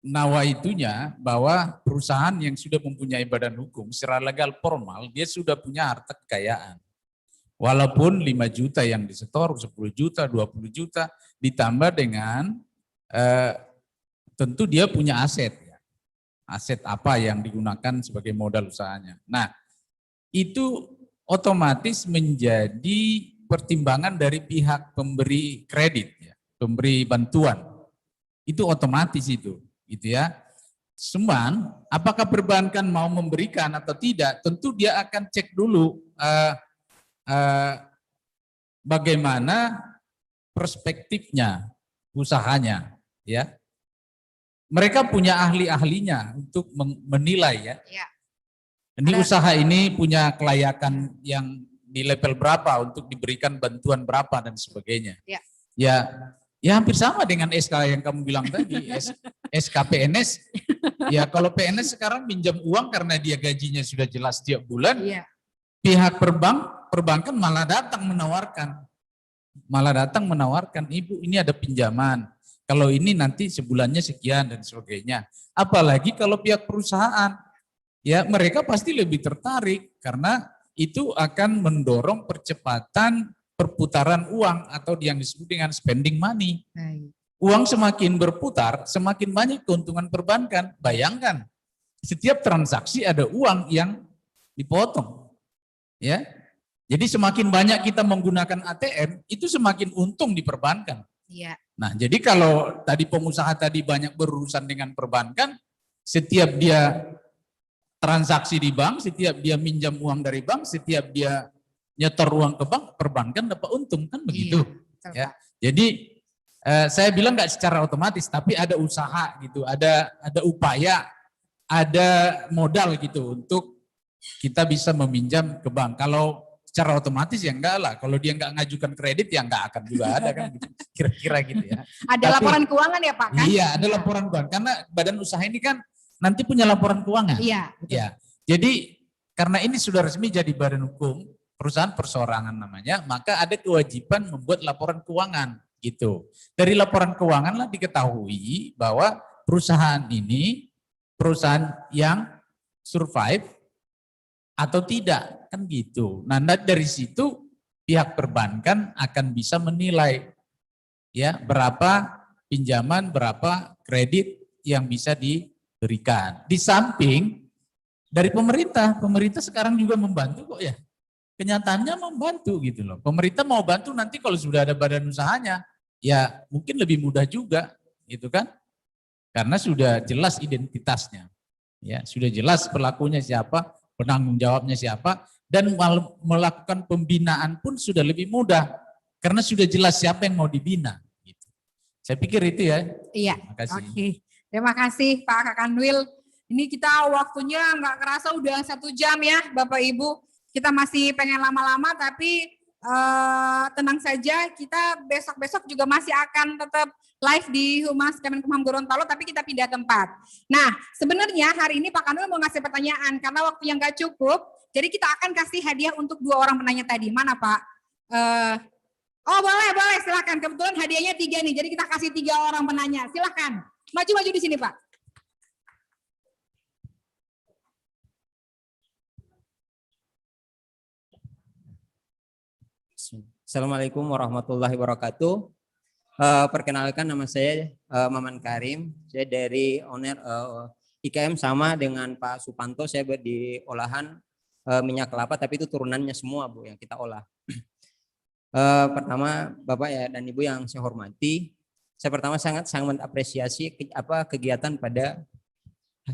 nawaitunya bahwa perusahaan yang sudah mempunyai badan hukum secara legal formal, dia sudah punya harta kekayaan. Walaupun 5 juta yang disetor, 10 juta, 20 juta, ditambah dengan tentu dia punya aset. Aset apa yang digunakan sebagai modal usahanya. Nah, itu otomatis menjadi pertimbangan dari pihak pemberi kredit, ya, pemberi bantuan. Itu otomatis itu, gitu ya. Cuman, apakah perbankan mau memberikan atau tidak, tentu dia akan cek dulu bagaimana perspektifnya usahanya, ya. Mereka punya ahli-ahlinya untuk menilai, ya. Ya. Ini usaha ini punya kelayakan yang di level berapa untuk diberikan bantuan berapa dan sebagainya. Ya. Ya hampir sama dengan SK yang kamu bilang tadi, SK PNS. Ya kalau PNS sekarang pinjam uang karena dia gajinya sudah jelas tiap bulan, Ya. pihak perbankan malah datang menawarkan, Ibu ini ada pinjaman. Kalau ini nanti sebulannya sekian dan sebagainya. Apalagi kalau pihak perusahaan, ya mereka pasti lebih tertarik karena itu akan mendorong percepatan perputaran uang atau yang disebut dengan spending money. Uang semakin berputar, semakin banyak keuntungan perbankan. Bayangkan, setiap transaksi ada uang yang dipotong. Ya, jadi semakin banyak kita menggunakan ATM, itu semakin untung di perbankan. Iya. Nah, jadi kalau tadi pengusaha tadi banyak berurusan dengan perbankan, setiap dia transaksi di bank, setiap dia minjam uang dari bank, setiap dia nyetor uang ke bank, perbankan dapat untung, kan begitu. Iya, ya. Jadi saya bilang nggak secara otomatis, tapi ada usaha gitu, ada upaya, ada modal gitu untuk kita bisa meminjam ke bank. Kalau secara otomatis ya enggak lah. Kalau dia enggak ngajukan kredit ya enggak akan juga ada kan gitu. Kira-kira gitu ya. Ada laporan keuangan ya Pak kan? Iya, ada laporan keuangan. Karena badan usaha ini kan nanti punya laporan keuangan. Iya. Ya. Jadi karena ini sudah resmi jadi badan hukum, perusahaan perseorangan namanya, maka ada kewajiban membuat laporan keuangan gitu. Dari laporan keuangan lah diketahui bahwa perusahaan ini perusahaan yang survive atau tidak, kan gitu. Nah, dari situ pihak perbankan akan bisa menilai ya berapa pinjaman, berapa kredit yang bisa diberikan. Di samping dari pemerintah sekarang juga membantu kok ya. Kenyataannya membantu gitu loh. Pemerintah mau bantu nanti kalau sudah ada badan usahanya, ya mungkin lebih mudah juga, gitu kan? Karena sudah jelas identitasnya. Ya, sudah jelas pelakunya siapa, penanggung jawabnya siapa, dan melakukan pembinaan pun sudah lebih mudah karena sudah jelas siapa yang mau dibina. Gitu. Saya pikir itu ya. Iya. Terima kasih. Oke. Terima kasih Pak Kakanwil. Ini kita waktunya nggak kerasa udah 1 jam ya Bapak Ibu. Kita masih pengen lama-lama tapi tenang saja, kita besok-besok juga masih akan tetap live di Humas Kemenkumham Gorontalo, tapi kita pindah tempat. Nah, sebenarnya hari ini Pak Kanwil mau ngasih pertanyaan, karena waktu yang nggak cukup, jadi kita akan kasih hadiah untuk 2 orang penanya tadi. Mana Pak? Oh boleh, silakan. Kebetulan hadiahnya 3 nih, jadi kita kasih 3 orang penanya. Silakan, maju-maju di sini Pak. Assalamualaikum warahmatullahi wabarakatuh. Perkenalkan nama saya Maman Karim. Saya dari owner IKM sama dengan Pak Supanto. Saya di olahan minyak kelapa, tapi itu turunannya semua Bu yang kita olah. Pertama Bapak ya dan Ibu yang saya hormati, saya pertama sangat mengapresiasi kegiatan pada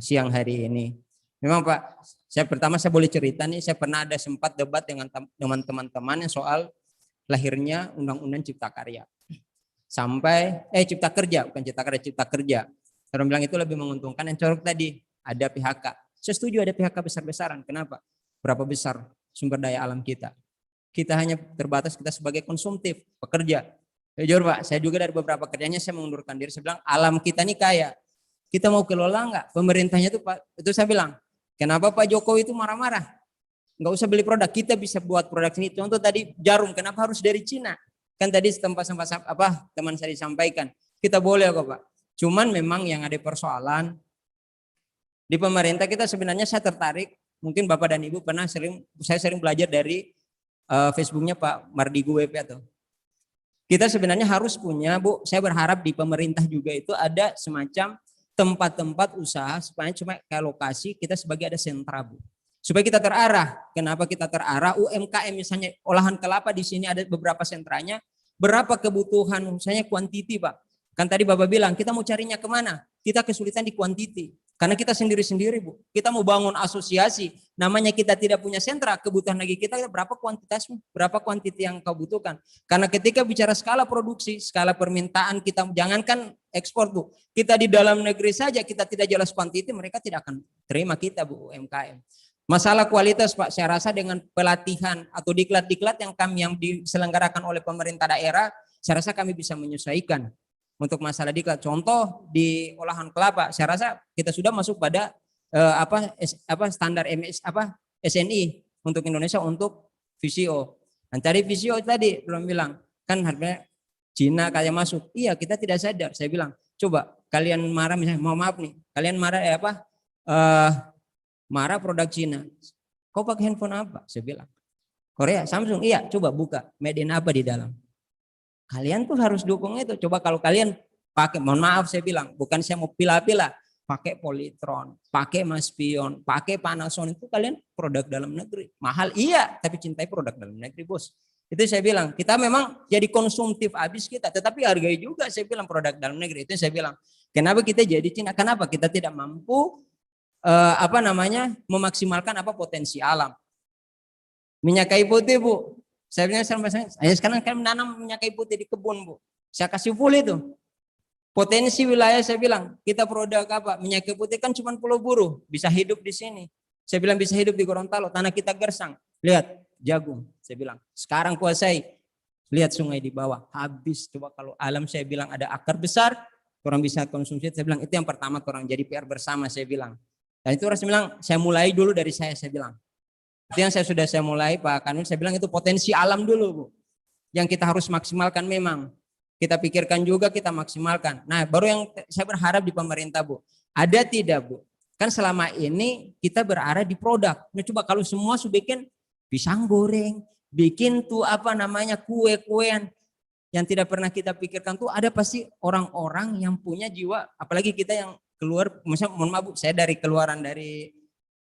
siang hari ini. Memang Pak, saya boleh cerita nih, saya pernah ada sempat debat dengan teman-teman yang soal lahirnya Undang-Undang Cipta Karya. Sampai Cipta Kerja, bukan Cipta Karya, Cipta Kerja. Orang bilang itu lebih menguntungkan. Yang corok tadi ada PHK. Saya setuju ada PHK besar-besaran. Kenapa? Berapa besar sumber daya alam kita? Kita hanya terbatas kita sebagai konsumtif, pekerja. Jujur Pak, saya juga dari beberapa kerjanya saya mengundurkan diri. Saya bilang alam kita ini kaya. Kita mau kelola enggak? Pemerintahnya itu Pak, itu saya bilang, kenapa Pak Jokowi itu marah-marah? Enggak usah beli produk, kita bisa buat produk sini. Contoh tadi jarum, kenapa harus dari Cina? Kan tadi tempat-tempat teman saya disampaikan. Kita boleh kok Pak. Cuman memang yang ada persoalan di pemerintah kita sebenarnya saya tertarik. Mungkin Bapak dan Ibu saya sering belajar dari Facebooknya Pak Mardigu WP tuh. Kita sebenarnya harus punya, Bu, saya berharap di pemerintah juga itu ada semacam tempat-tempat usaha supaya cuma ke lokasi kita sebagai ada sentra, Bu. Supaya kita terarah. Kenapa kita terarah? UMKM misalnya olahan kelapa di sini ada beberapa sentranya. Berapa kebutuhan misalnya kuantiti, Pak. Kan tadi Bapak bilang kita mau carinya kemana? Kita kesulitan di kuantiti. Karena kita sendiri-sendiri, Bu. Kita mau bangun asosiasi. Namanya kita tidak punya sentra. Kebutuhan lagi kita berapa kuantitasmu? Berapa kuantiti yang kau butuhkan? Karena ketika bicara skala produksi, skala permintaan kita, jangankan ekspor, Bu. Kita di dalam negeri saja kita tidak jelas kuantiti, mereka tidak akan terima kita, Bu, UMKM. Masalah kualitas, Pak, saya rasa dengan pelatihan atau diklat-diklat yang diselenggarakan oleh pemerintah daerah, saya rasa kami bisa menyesuaikan untuk masalah diklat. Contoh di olahan kelapa, saya rasa kita sudah masuk pada standar SNI untuk Indonesia untuk VCO. Dan tadi VCO tadi belum bilang kan harganya Cina kayak masuk. Iya, kita tidak sadar. Saya bilang, coba kalian marah misalnya, maaf nih, kalian marah marah produk Cina. Kau pakai handphone apa? Saya bilang. Korea, Samsung. Iya, coba buka. Made in apa di dalam? Kalian tuh harus dukung itu. Coba kalau kalian pakai, mohon maaf saya bilang, bukan saya mau pilih-pilih, pakai Polytron, pakai Maspion, pakai Panasonic, itu kalian produk dalam negeri. Mahal iya, tapi cintai produk dalam negeri, Bos. Itu saya bilang, kita memang jadi konsumtif habis kita, tetapi hargai juga saya bilang produk dalam negeri. Itu saya bilang, kenapa kita jadi Cina? Kenapa kita tidak mampu memaksimalkan potensi alam? Minyak kayu putih, Bu. Saya bilang saya sekarang kan menanam minyak kayu putih di kebun, Bu. Saya kasih full itu. Potensi wilayah saya bilang, kita produk minyak kayu putih kan cuma Pulau Buru, bisa hidup di sini. Saya bilang bisa hidup di Gorontalo, tanah kita gersang. Lihat, jagung. Saya bilang, sekarang kuasai. Lihat sungai di bawah, habis. Coba kalau alam saya bilang ada akar besar, orang bisa konsumsi. Saya bilang, itu yang pertama orang jadi PR bersama, saya bilang. Dan itu orang bilang, saya mulai dulu dari saya bilang. Itu yang saya mulai Pak Kanwil, saya bilang itu potensi alam dulu, Bu. Yang kita harus maksimalkan memang. Kita pikirkan juga, kita maksimalkan. Nah, baru yang saya berharap di pemerintah, Bu. Ada tidak, Bu? Kan selama ini kita berarah di produk. Nah, coba kalau semua sudah bikin pisang goreng, bikin tuh kue-kuean yang tidak pernah kita pikirkan tuh ada pasti orang-orang yang punya jiwa, apalagi kita yang keluar, misalnya mohon maaf, Bu, saya dari keluaran dari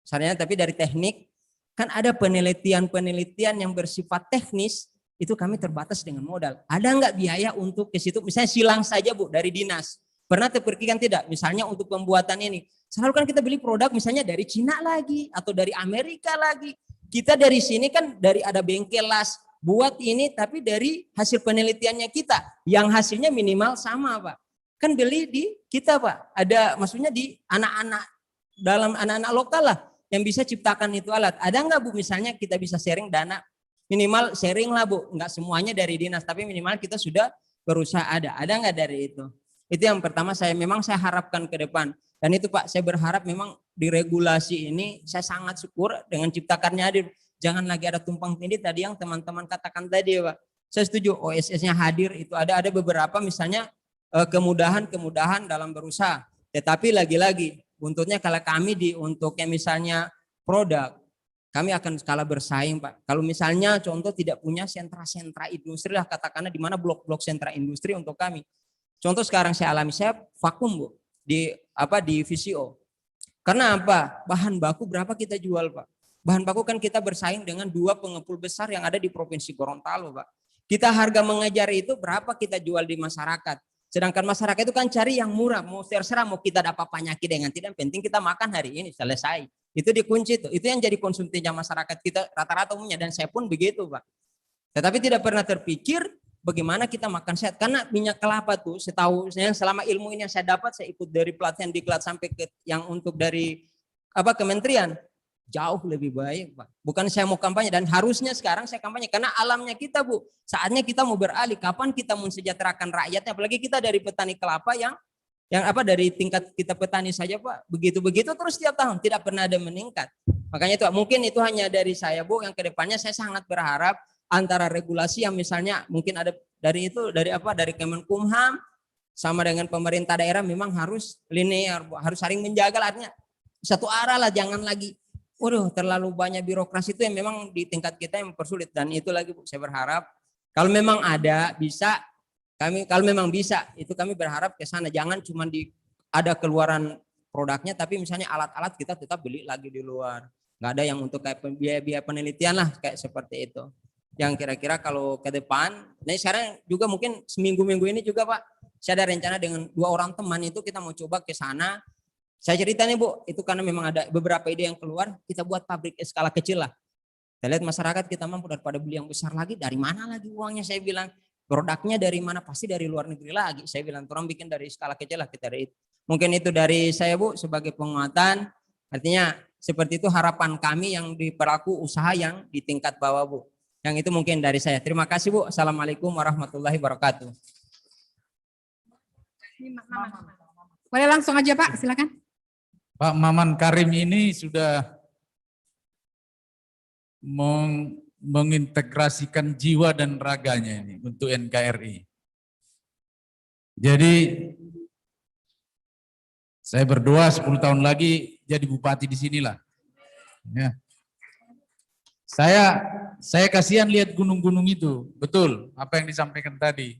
sarjana tapi dari teknik. Kan ada penelitian-penelitian yang bersifat teknis, itu kami terbatas dengan modal. Ada nggak biaya untuk ke situ? Misalnya silang saja, Bu, dari dinas. Pernah terpikirkan tidak? Misalnya untuk pembuatan ini. Selalu kan kita beli produk misalnya dari Cina lagi, atau dari Amerika lagi. Kita dari sini kan dari ada bengkel las, buat ini tapi dari hasil penelitiannya kita. Yang hasilnya minimal sama, Pak. Kan beli di kita, Pak. Ada maksudnya di dalam anak-anak lokal lah. Yang bisa ciptakan itu alat. Ada nggak, Bu, misalnya kita bisa sharing dana, minimal sharing lah, Bu, nggak semuanya dari dinas, tapi minimal kita sudah berusaha ada nggak dari itu. Itu yang pertama saya harapkan ke depan. Dan itu Pak, saya berharap memang di regulasi ini saya sangat syukur dengan ciptakannya hadir. Jangan lagi ada tumpang tindih tadi yang teman-teman katakan tadi, Pak. Saya setuju OSS-nya hadir itu ada beberapa misalnya kemudahan dalam berusaha. Tetapi lagi-lagi buntutnya kalau kami untuknya misalnya produk, kami akan skala bersaing, Pak. Kalau misalnya contoh tidak punya sentra-sentra industri lah katakanlah di mana blok-blok sentra industri untuk kami. Contoh sekarang saya alami, saya vakum, Bu, di VCO. Karena apa? Bahan baku berapa kita jual, Pak? Bahan baku kan kita bersaing dengan 2 pengepul besar yang ada di Provinsi Gorontalo, Pak. Kita harga mengejar itu berapa kita jual di masyarakat. Sedangkan masyarakat itu kan cari yang murah, mau terserah mau kita dapat penyakit dengan tidak, penting kita makan hari ini selesai. Itu dikunci itu yang jadi konsumsinya masyarakat kita rata-rata umumnya dan saya pun begitu, Pak. Tetapi tidak pernah terpikir bagaimana kita makan sehat karena minyak kelapa tuh setahu saya selama ilmu ini yang saya dapat, saya ikut dari pelatihan diklat sampai ke yang untuk dari kementerian jauh lebih baik, Pak. Bukan saya mau kampanye dan harusnya sekarang saya kampanye karena alamnya kita, Bu. Saatnya kita mau beralih. Kapan kita mensejahterakan rakyatnya? Apalagi kita dari petani kelapa yang dari tingkat kita petani saja, Pak. Begitu-begitu terus tiap tahun tidak pernah ada meningkat. Makanya itu mungkin itu hanya dari saya, Bu. Yang kedepannya saya sangat berharap antara regulasi yang misalnya mungkin ada dari Kemenkumham sama dengan pemerintah daerah memang harus linear, Bu. Harus saling menjaga artinya satu arah lah, jangan lagi waduh terlalu banyak birokrasi itu yang memang di tingkat kita yang mempersulit. Dan itu lagi Bu, saya berharap kalau memang ada bisa kalau memang bisa itu kami berharap ke sana, jangan cuma ada keluaran produknya tapi misalnya alat-alat kita tetap beli lagi di luar. Nggak ada yang untuk kayak biaya penelitian lah kayak seperti itu. Yang kira-kira kalau ke depan, nah sekarang juga mungkin seminggu-minggu ini juga Pak, saya ada rencana dengan 2 orang teman itu kita mau coba ke sana. Saya cerita nih Bu, itu karena memang ada beberapa ide yang keluar, kita buat pabrik skala kecil lah. Kita lihat masyarakat kita mampu daripada beli yang besar lagi, dari mana lagi uangnya, saya bilang. Produknya dari mana? Pasti dari luar negeri lagi. Saya bilang, orang bikin dari skala kecil lah kita dari itu. Mungkin itu dari saya Bu sebagai penguatan. Artinya seperti itu harapan kami yang diperlaku usaha yang di tingkat bawah Bu. Yang itu mungkin dari saya. Terima kasih Bu. Assalamualaikum warahmatullahi wabarakatuh. Boleh langsung aja Pak, silakan. Pak Maman Karim ini sudah mengintegrasikan jiwa dan raganya ini untuk NKRI. Jadi saya berdoa 10 tahun lagi jadi bupati di sinilah. Ya. Saya kasihan lihat gunung-gunung itu, betul apa yang disampaikan tadi.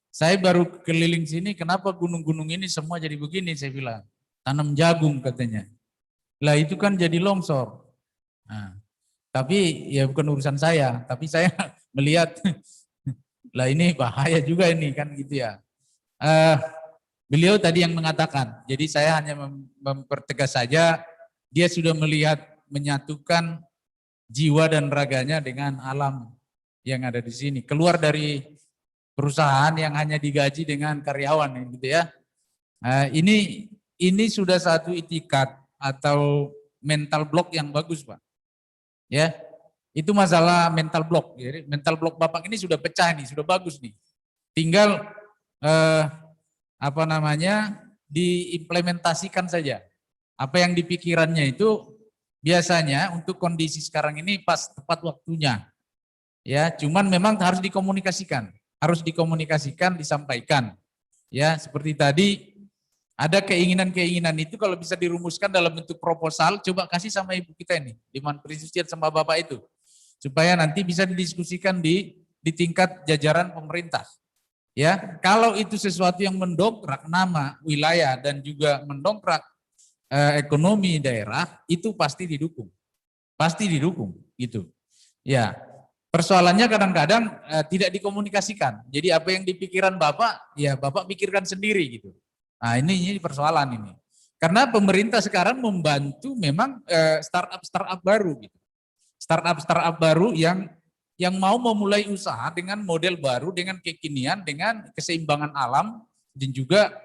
Saya baru keliling sini, kenapa gunung-gunung ini semua jadi begini, saya bilang. Tanam jagung katanya. Lah itu kan jadi longsor. Nah, tapi ya bukan urusan saya, tapi saya melihat lah ini bahaya juga ini kan gitu ya. Beliau tadi yang mengatakan, jadi saya hanya mempertegas saja, dia sudah melihat menyatukan jiwa dan raganya dengan alam yang ada di sini. Keluar dari perusahaan yang hanya digaji dengan karyawan gitu ya. Ini sudah satu itikat atau mental block yang bagus Pak. Ya, itu masalah mental block. Jadi mental block Bapak ini sudah pecah nih, sudah bagus nih. Tinggal diimplementasikan saja. Apa yang dipikirannya itu biasanya untuk kondisi sekarang ini pas tepat waktunya. Ya, cuman memang harus dikomunikasikan, disampaikan. Ya, seperti tadi ada keinginan-keinginan itu kalau bisa dirumuskan dalam bentuk proposal, coba kasih sama ibu kita ini, Dewan Presiden sama Bapak itu. Supaya nanti bisa didiskusikan di tingkat jajaran pemerintah. Ya, kalau itu sesuatu yang mendongkrak nama wilayah dan juga mendongkrak ekonomi daerah, itu pasti didukung. Pasti didukung gitu. Ya, persoalannya kadang-kadang tidak dikomunikasikan. Jadi apa yang dipikiran Bapak, ya Bapak pikirkan sendiri gitu. Nah ini persoalan ini. Karena pemerintah sekarang membantu memang startup baru gitu. Startup baru yang mau memulai usaha dengan model baru, dengan kekinian, dengan keseimbangan alam dan juga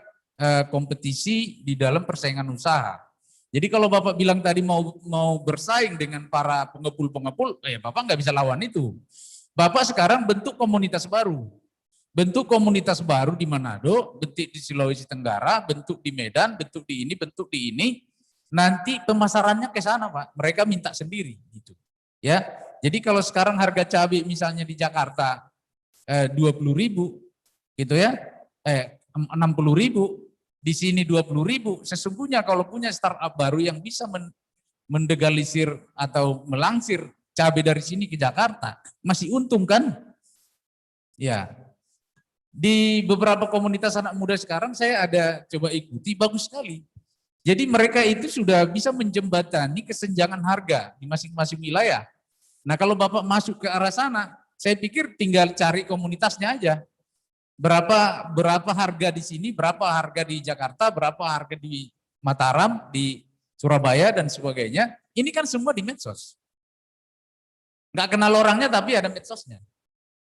kompetisi di dalam persaingan usaha. Jadi kalau Bapak bilang tadi mau bersaing dengan para pengepul-pengepul, Bapak nggak bisa lawan itu. Bapak sekarang bentuk komunitas baru. Bentuk komunitas baru di Manado, bentuk di Sulawesi Tenggara, bentuk di Medan, bentuk di ini. Nanti pemasarannya ke sana Pak, mereka minta sendiri gitu. Ya, jadi kalau sekarang harga cabai misalnya di Jakarta 20.000 gitu ya, 60.000, di sini 20.000. Sesungguhnya kalau punya startup baru yang bisa mendegalisir atau melangsir cabai dari sini ke Jakarta, masih untung kan? Ya. Di beberapa komunitas anak muda sekarang saya ada coba ikuti, bagus sekali. Jadi mereka itu sudah bisa menjembatani kesenjangan harga di masing-masing wilayah. Nah kalau Bapak masuk ke arah sana, saya pikir tinggal cari komunitasnya aja. Berapa harga di sini, berapa harga di Jakarta, berapa harga di Mataram, di Surabaya dan sebagainya. Ini kan semua di medsos. Nggak kenal orangnya tapi ada medsosnya.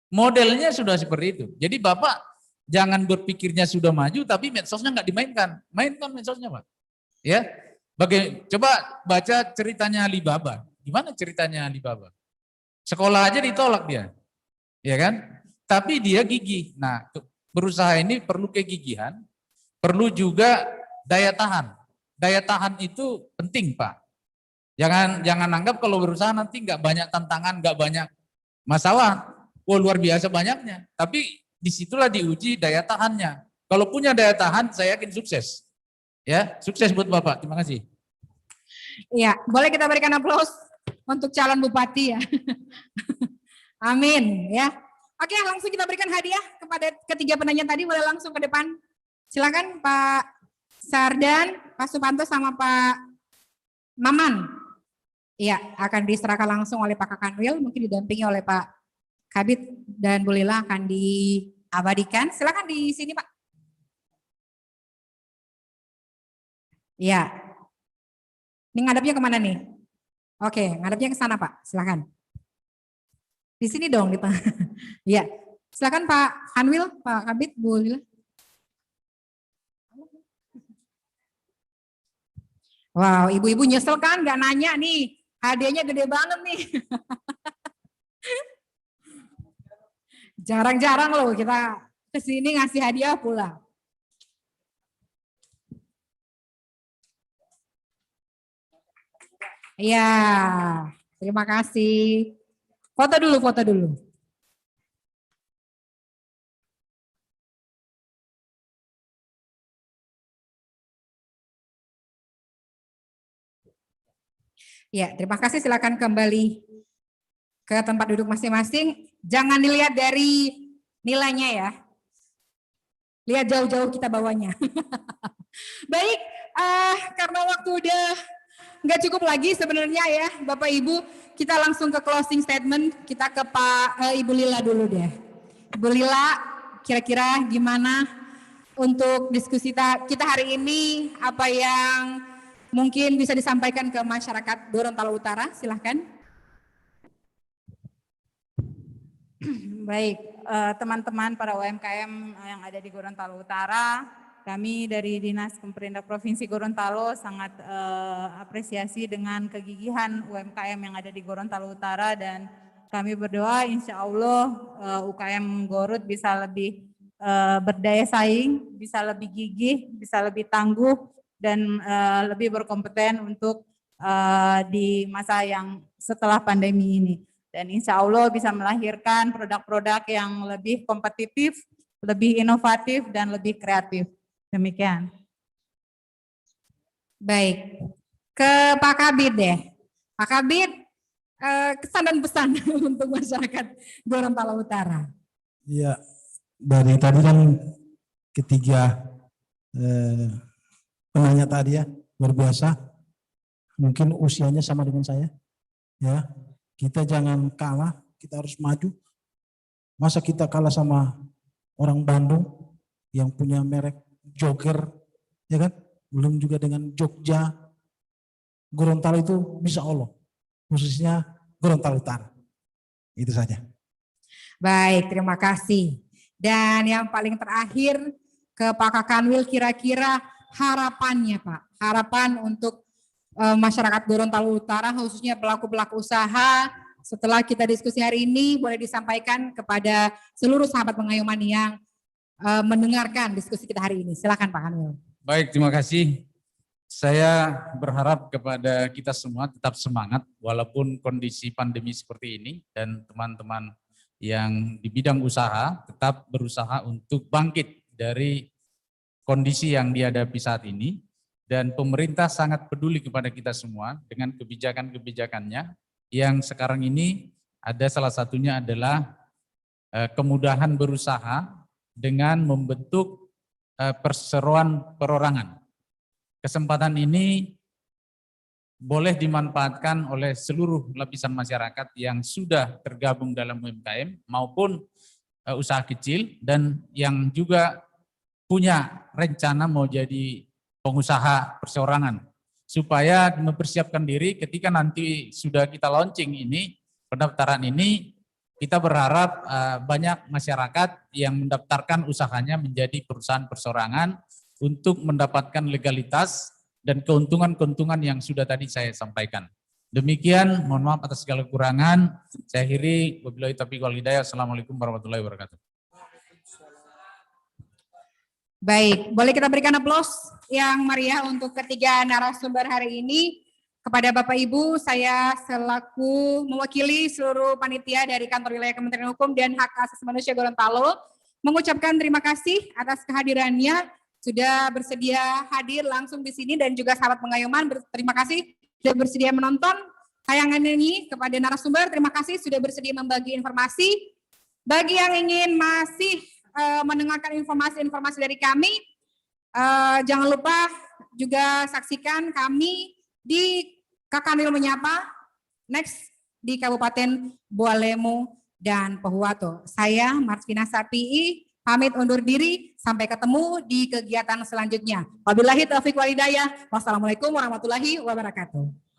Modelnya sudah seperti itu. Jadi Bapak jangan berpikirnya sudah maju tapi medsosnya nggak dimainkan. Mainkan medsosnya Pak. Ya. Coba baca ceritanya Alibaba. Gimana ceritanya Alibaba? Sekolah aja ditolak dia. Ya kan? Tapi dia gigih. Nah, berusaha ini perlu kegigihan, perlu juga daya tahan. Daya tahan itu penting Pak. Jangan anggap kalau berusaha nanti nggak banyak tantangan, nggak banyak masalah. Wah luar biasa banyaknya, tapi disitulah diuji daya tahannya. Kalau punya daya tahan, saya yakin sukses. Ya, sukses buat Bapak. Terima kasih. Iya, boleh kita berikan aplaus untuk calon bupati ya. Amin ya. Oke, langsung kita berikan hadiah kepada ketiga penanya tadi. Boleh langsung ke depan. Silakan Pak Sardan, Pak Supanto sama Pak Maman. Iya, akan diserahkan langsung oleh Pak Kakanwil, mungkin didampingi oleh Pak Kabid dan Bu Lila akan diabadikan. Silakan di sini Pak. Iya. Ini ngadepnya kemana nih? Oke, ngadepnya ke sana Pak. Silakan. Di sini dong di tengah. Iya. Silakan Pak Kanwil, Pak Kabid, Bu Lila. Wow, ibu-ibu nyesel kan nggak nanya nih. Hadiahnya gede banget nih. Jarang-jarang loh kita kesini ngasih hadiah pula. Iya, terima kasih. Foto dulu, foto dulu. Ya, terima kasih. Silakan kembali ke tempat duduk masing-masing. Jangan dilihat dari nilainya ya. Lihat jauh-jauh kita bawanya. Baik, karena waktu udah nggak cukup lagi sebenarnya ya, Bapak Ibu, kita langsung ke closing statement. Kita ke Ibu Lila dulu deh. Ibu Lila, kira-kira gimana untuk diskusi kita hari ini? Apa yang mungkin bisa disampaikan ke masyarakat Gorontalo Utara? Silahkan. Baik, teman-teman para UMKM yang ada di Gorontalo Utara, kami dari Dinas Pemperindak Provinsi Gorontalo sangat apresiasi dengan kegigihan UMKM yang ada di Gorontalo Utara, dan kami berdoa insya Allah UKM Gorut bisa lebih berdaya saing, bisa lebih gigih, bisa lebih tangguh, dan lebih berkompeten untuk di masa yang setelah pandemi ini. Dan insya Allah bisa melahirkan produk-produk yang lebih kompetitif, lebih inovatif, dan lebih kreatif. Demikian. Baik, ke Pak Kabid deh. Pak Kabid, kesan dan pesan untuk masyarakat Gorontalo Utara. Ya, dari tadi kan ketiga penanya tadi ya, luar biasa. Mungkin usianya sama dengan saya. Ya, kita jangan kalah, kita harus maju. Masa kita kalah sama orang Bandung yang punya merek Joker, ya kan? Belum juga dengan Jogja. Gorontalo itu bisa Allah, khususnya Gorontalo Utara. Itu saja. Baik, terima kasih. Dan yang paling terakhir ke Pak Kakanwil, kira-kira harapannya Pak, harapan untuk masyarakat Gorontalo Utara, khususnya pelaku-pelaku usaha, setelah kita diskusi hari ini, boleh disampaikan kepada seluruh sahabat pengayoman yang mendengarkan diskusi kita hari ini. Silakan Pak Kanwil. Baik, terima kasih. Saya berharap kepada kita semua tetap semangat walaupun kondisi pandemi seperti ini, dan teman-teman yang di bidang usaha tetap berusaha untuk bangkit dari kondisi yang dihadapi saat ini. Dan pemerintah sangat peduli kepada kita semua dengan kebijakan-kebijakannya yang sekarang ini ada, salah satunya adalah kemudahan berusaha dengan membentuk perseroan perorangan. Kesempatan ini boleh dimanfaatkan oleh seluruh lapisan masyarakat yang sudah tergabung dalam UMKM maupun usaha kecil, dan yang juga punya rencana mau jadi pengusaha perseorangan, supaya mempersiapkan diri ketika nanti sudah kita launching ini, pendaftaran ini, kita berharap banyak masyarakat yang mendaftarkan usahanya menjadi perusahaan perseorangan untuk mendapatkan legalitas dan keuntungan-keuntungan yang sudah tadi saya sampaikan. Demikian, mohon maaf atas segala kekurangan. Saya akhiri, wabillahi taufiq wal hidayah. Assalamualaikum warahmatullahi wabarakatuh. Baik, boleh kita berikan aplaus yang meriah untuk ketiga narasumber hari ini. Kepada Bapak Ibu, saya selaku mewakili seluruh panitia dari Kantor Wilayah Kementerian Hukum dan Hak Asasi Manusia Gorontalo mengucapkan terima kasih atas kehadirannya, sudah bersedia hadir langsung di sini, dan juga sahabat pengayoman berterima kasih sudah bersedia menonton tayangan ini. Kepada narasumber, terima kasih sudah bersedia membagi informasi. Bagi yang ingin masih mendengarkan informasi-informasi dari kami, jangan lupa juga saksikan kami di Kakanwil Menyapa next di Kabupaten Bualemu dan Pohuwato. Saya Marvina Sapii pamit undur diri, sampai ketemu di kegiatan selanjutnya. Wabillahi taufiq wal hidayah. Wassalamualaikum warahmatullahi wabarakatuh.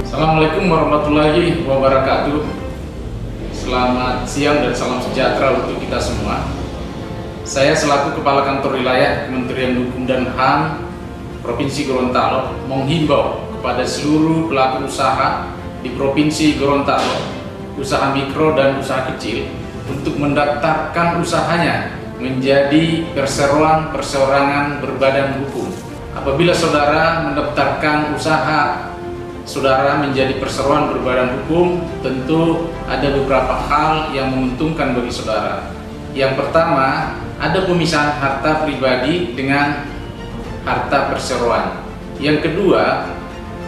Assalamualaikum warahmatullahi wabarakatuh. Selamat siang dan salam sejahtera untuk kita semua. Saya selaku Kepala Kantor Wilayah Kementerian Hukum dan HAM Provinsi Gorontalo menghimbau kepada seluruh pelaku usaha di Provinsi Gorontalo, usaha mikro dan usaha kecil, untuk mendaftarkan usahanya menjadi perseroan perseorangan berbadan hukum. Apabila saudara mendaftarkan usaha saudara menjadi perseroan berbadan hukum, tentu ada beberapa hal yang menguntungkan bagi saudara. Yang pertama, ada pemisahan harta pribadi dengan harta perseroan. Yang kedua,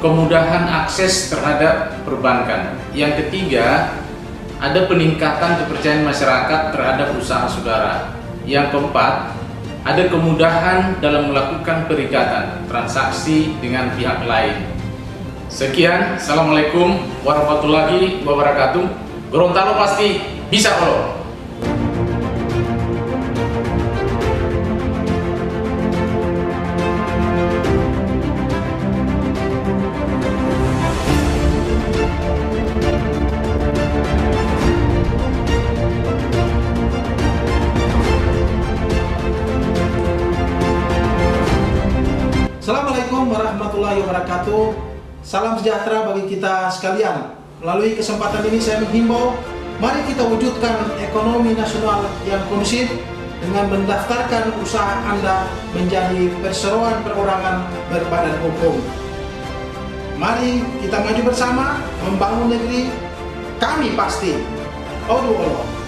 kemudahan akses terhadap perbankan. Yang ketiga, ada peningkatan kepercayaan masyarakat terhadap usaha saudara. Yang keempat, ada kemudahan dalam melakukan perikatan transaksi dengan pihak lain. Sekian, Assalamualaikum warahmatullahi wabarakatuh. Gorontalo pasti bisa loh. Assalamualaikum warahmatullahi wabarakatuh. Salam sejahtera bagi kita sekalian. Melalui kesempatan ini saya menghimbau, mari kita wujudkan ekonomi nasional yang kondusif dengan mendaftarkan usaha Anda menjadi perseroan perorangan berbadan hukum. Mari kita maju bersama membangun negeri. Kami pasti. Audu Allah.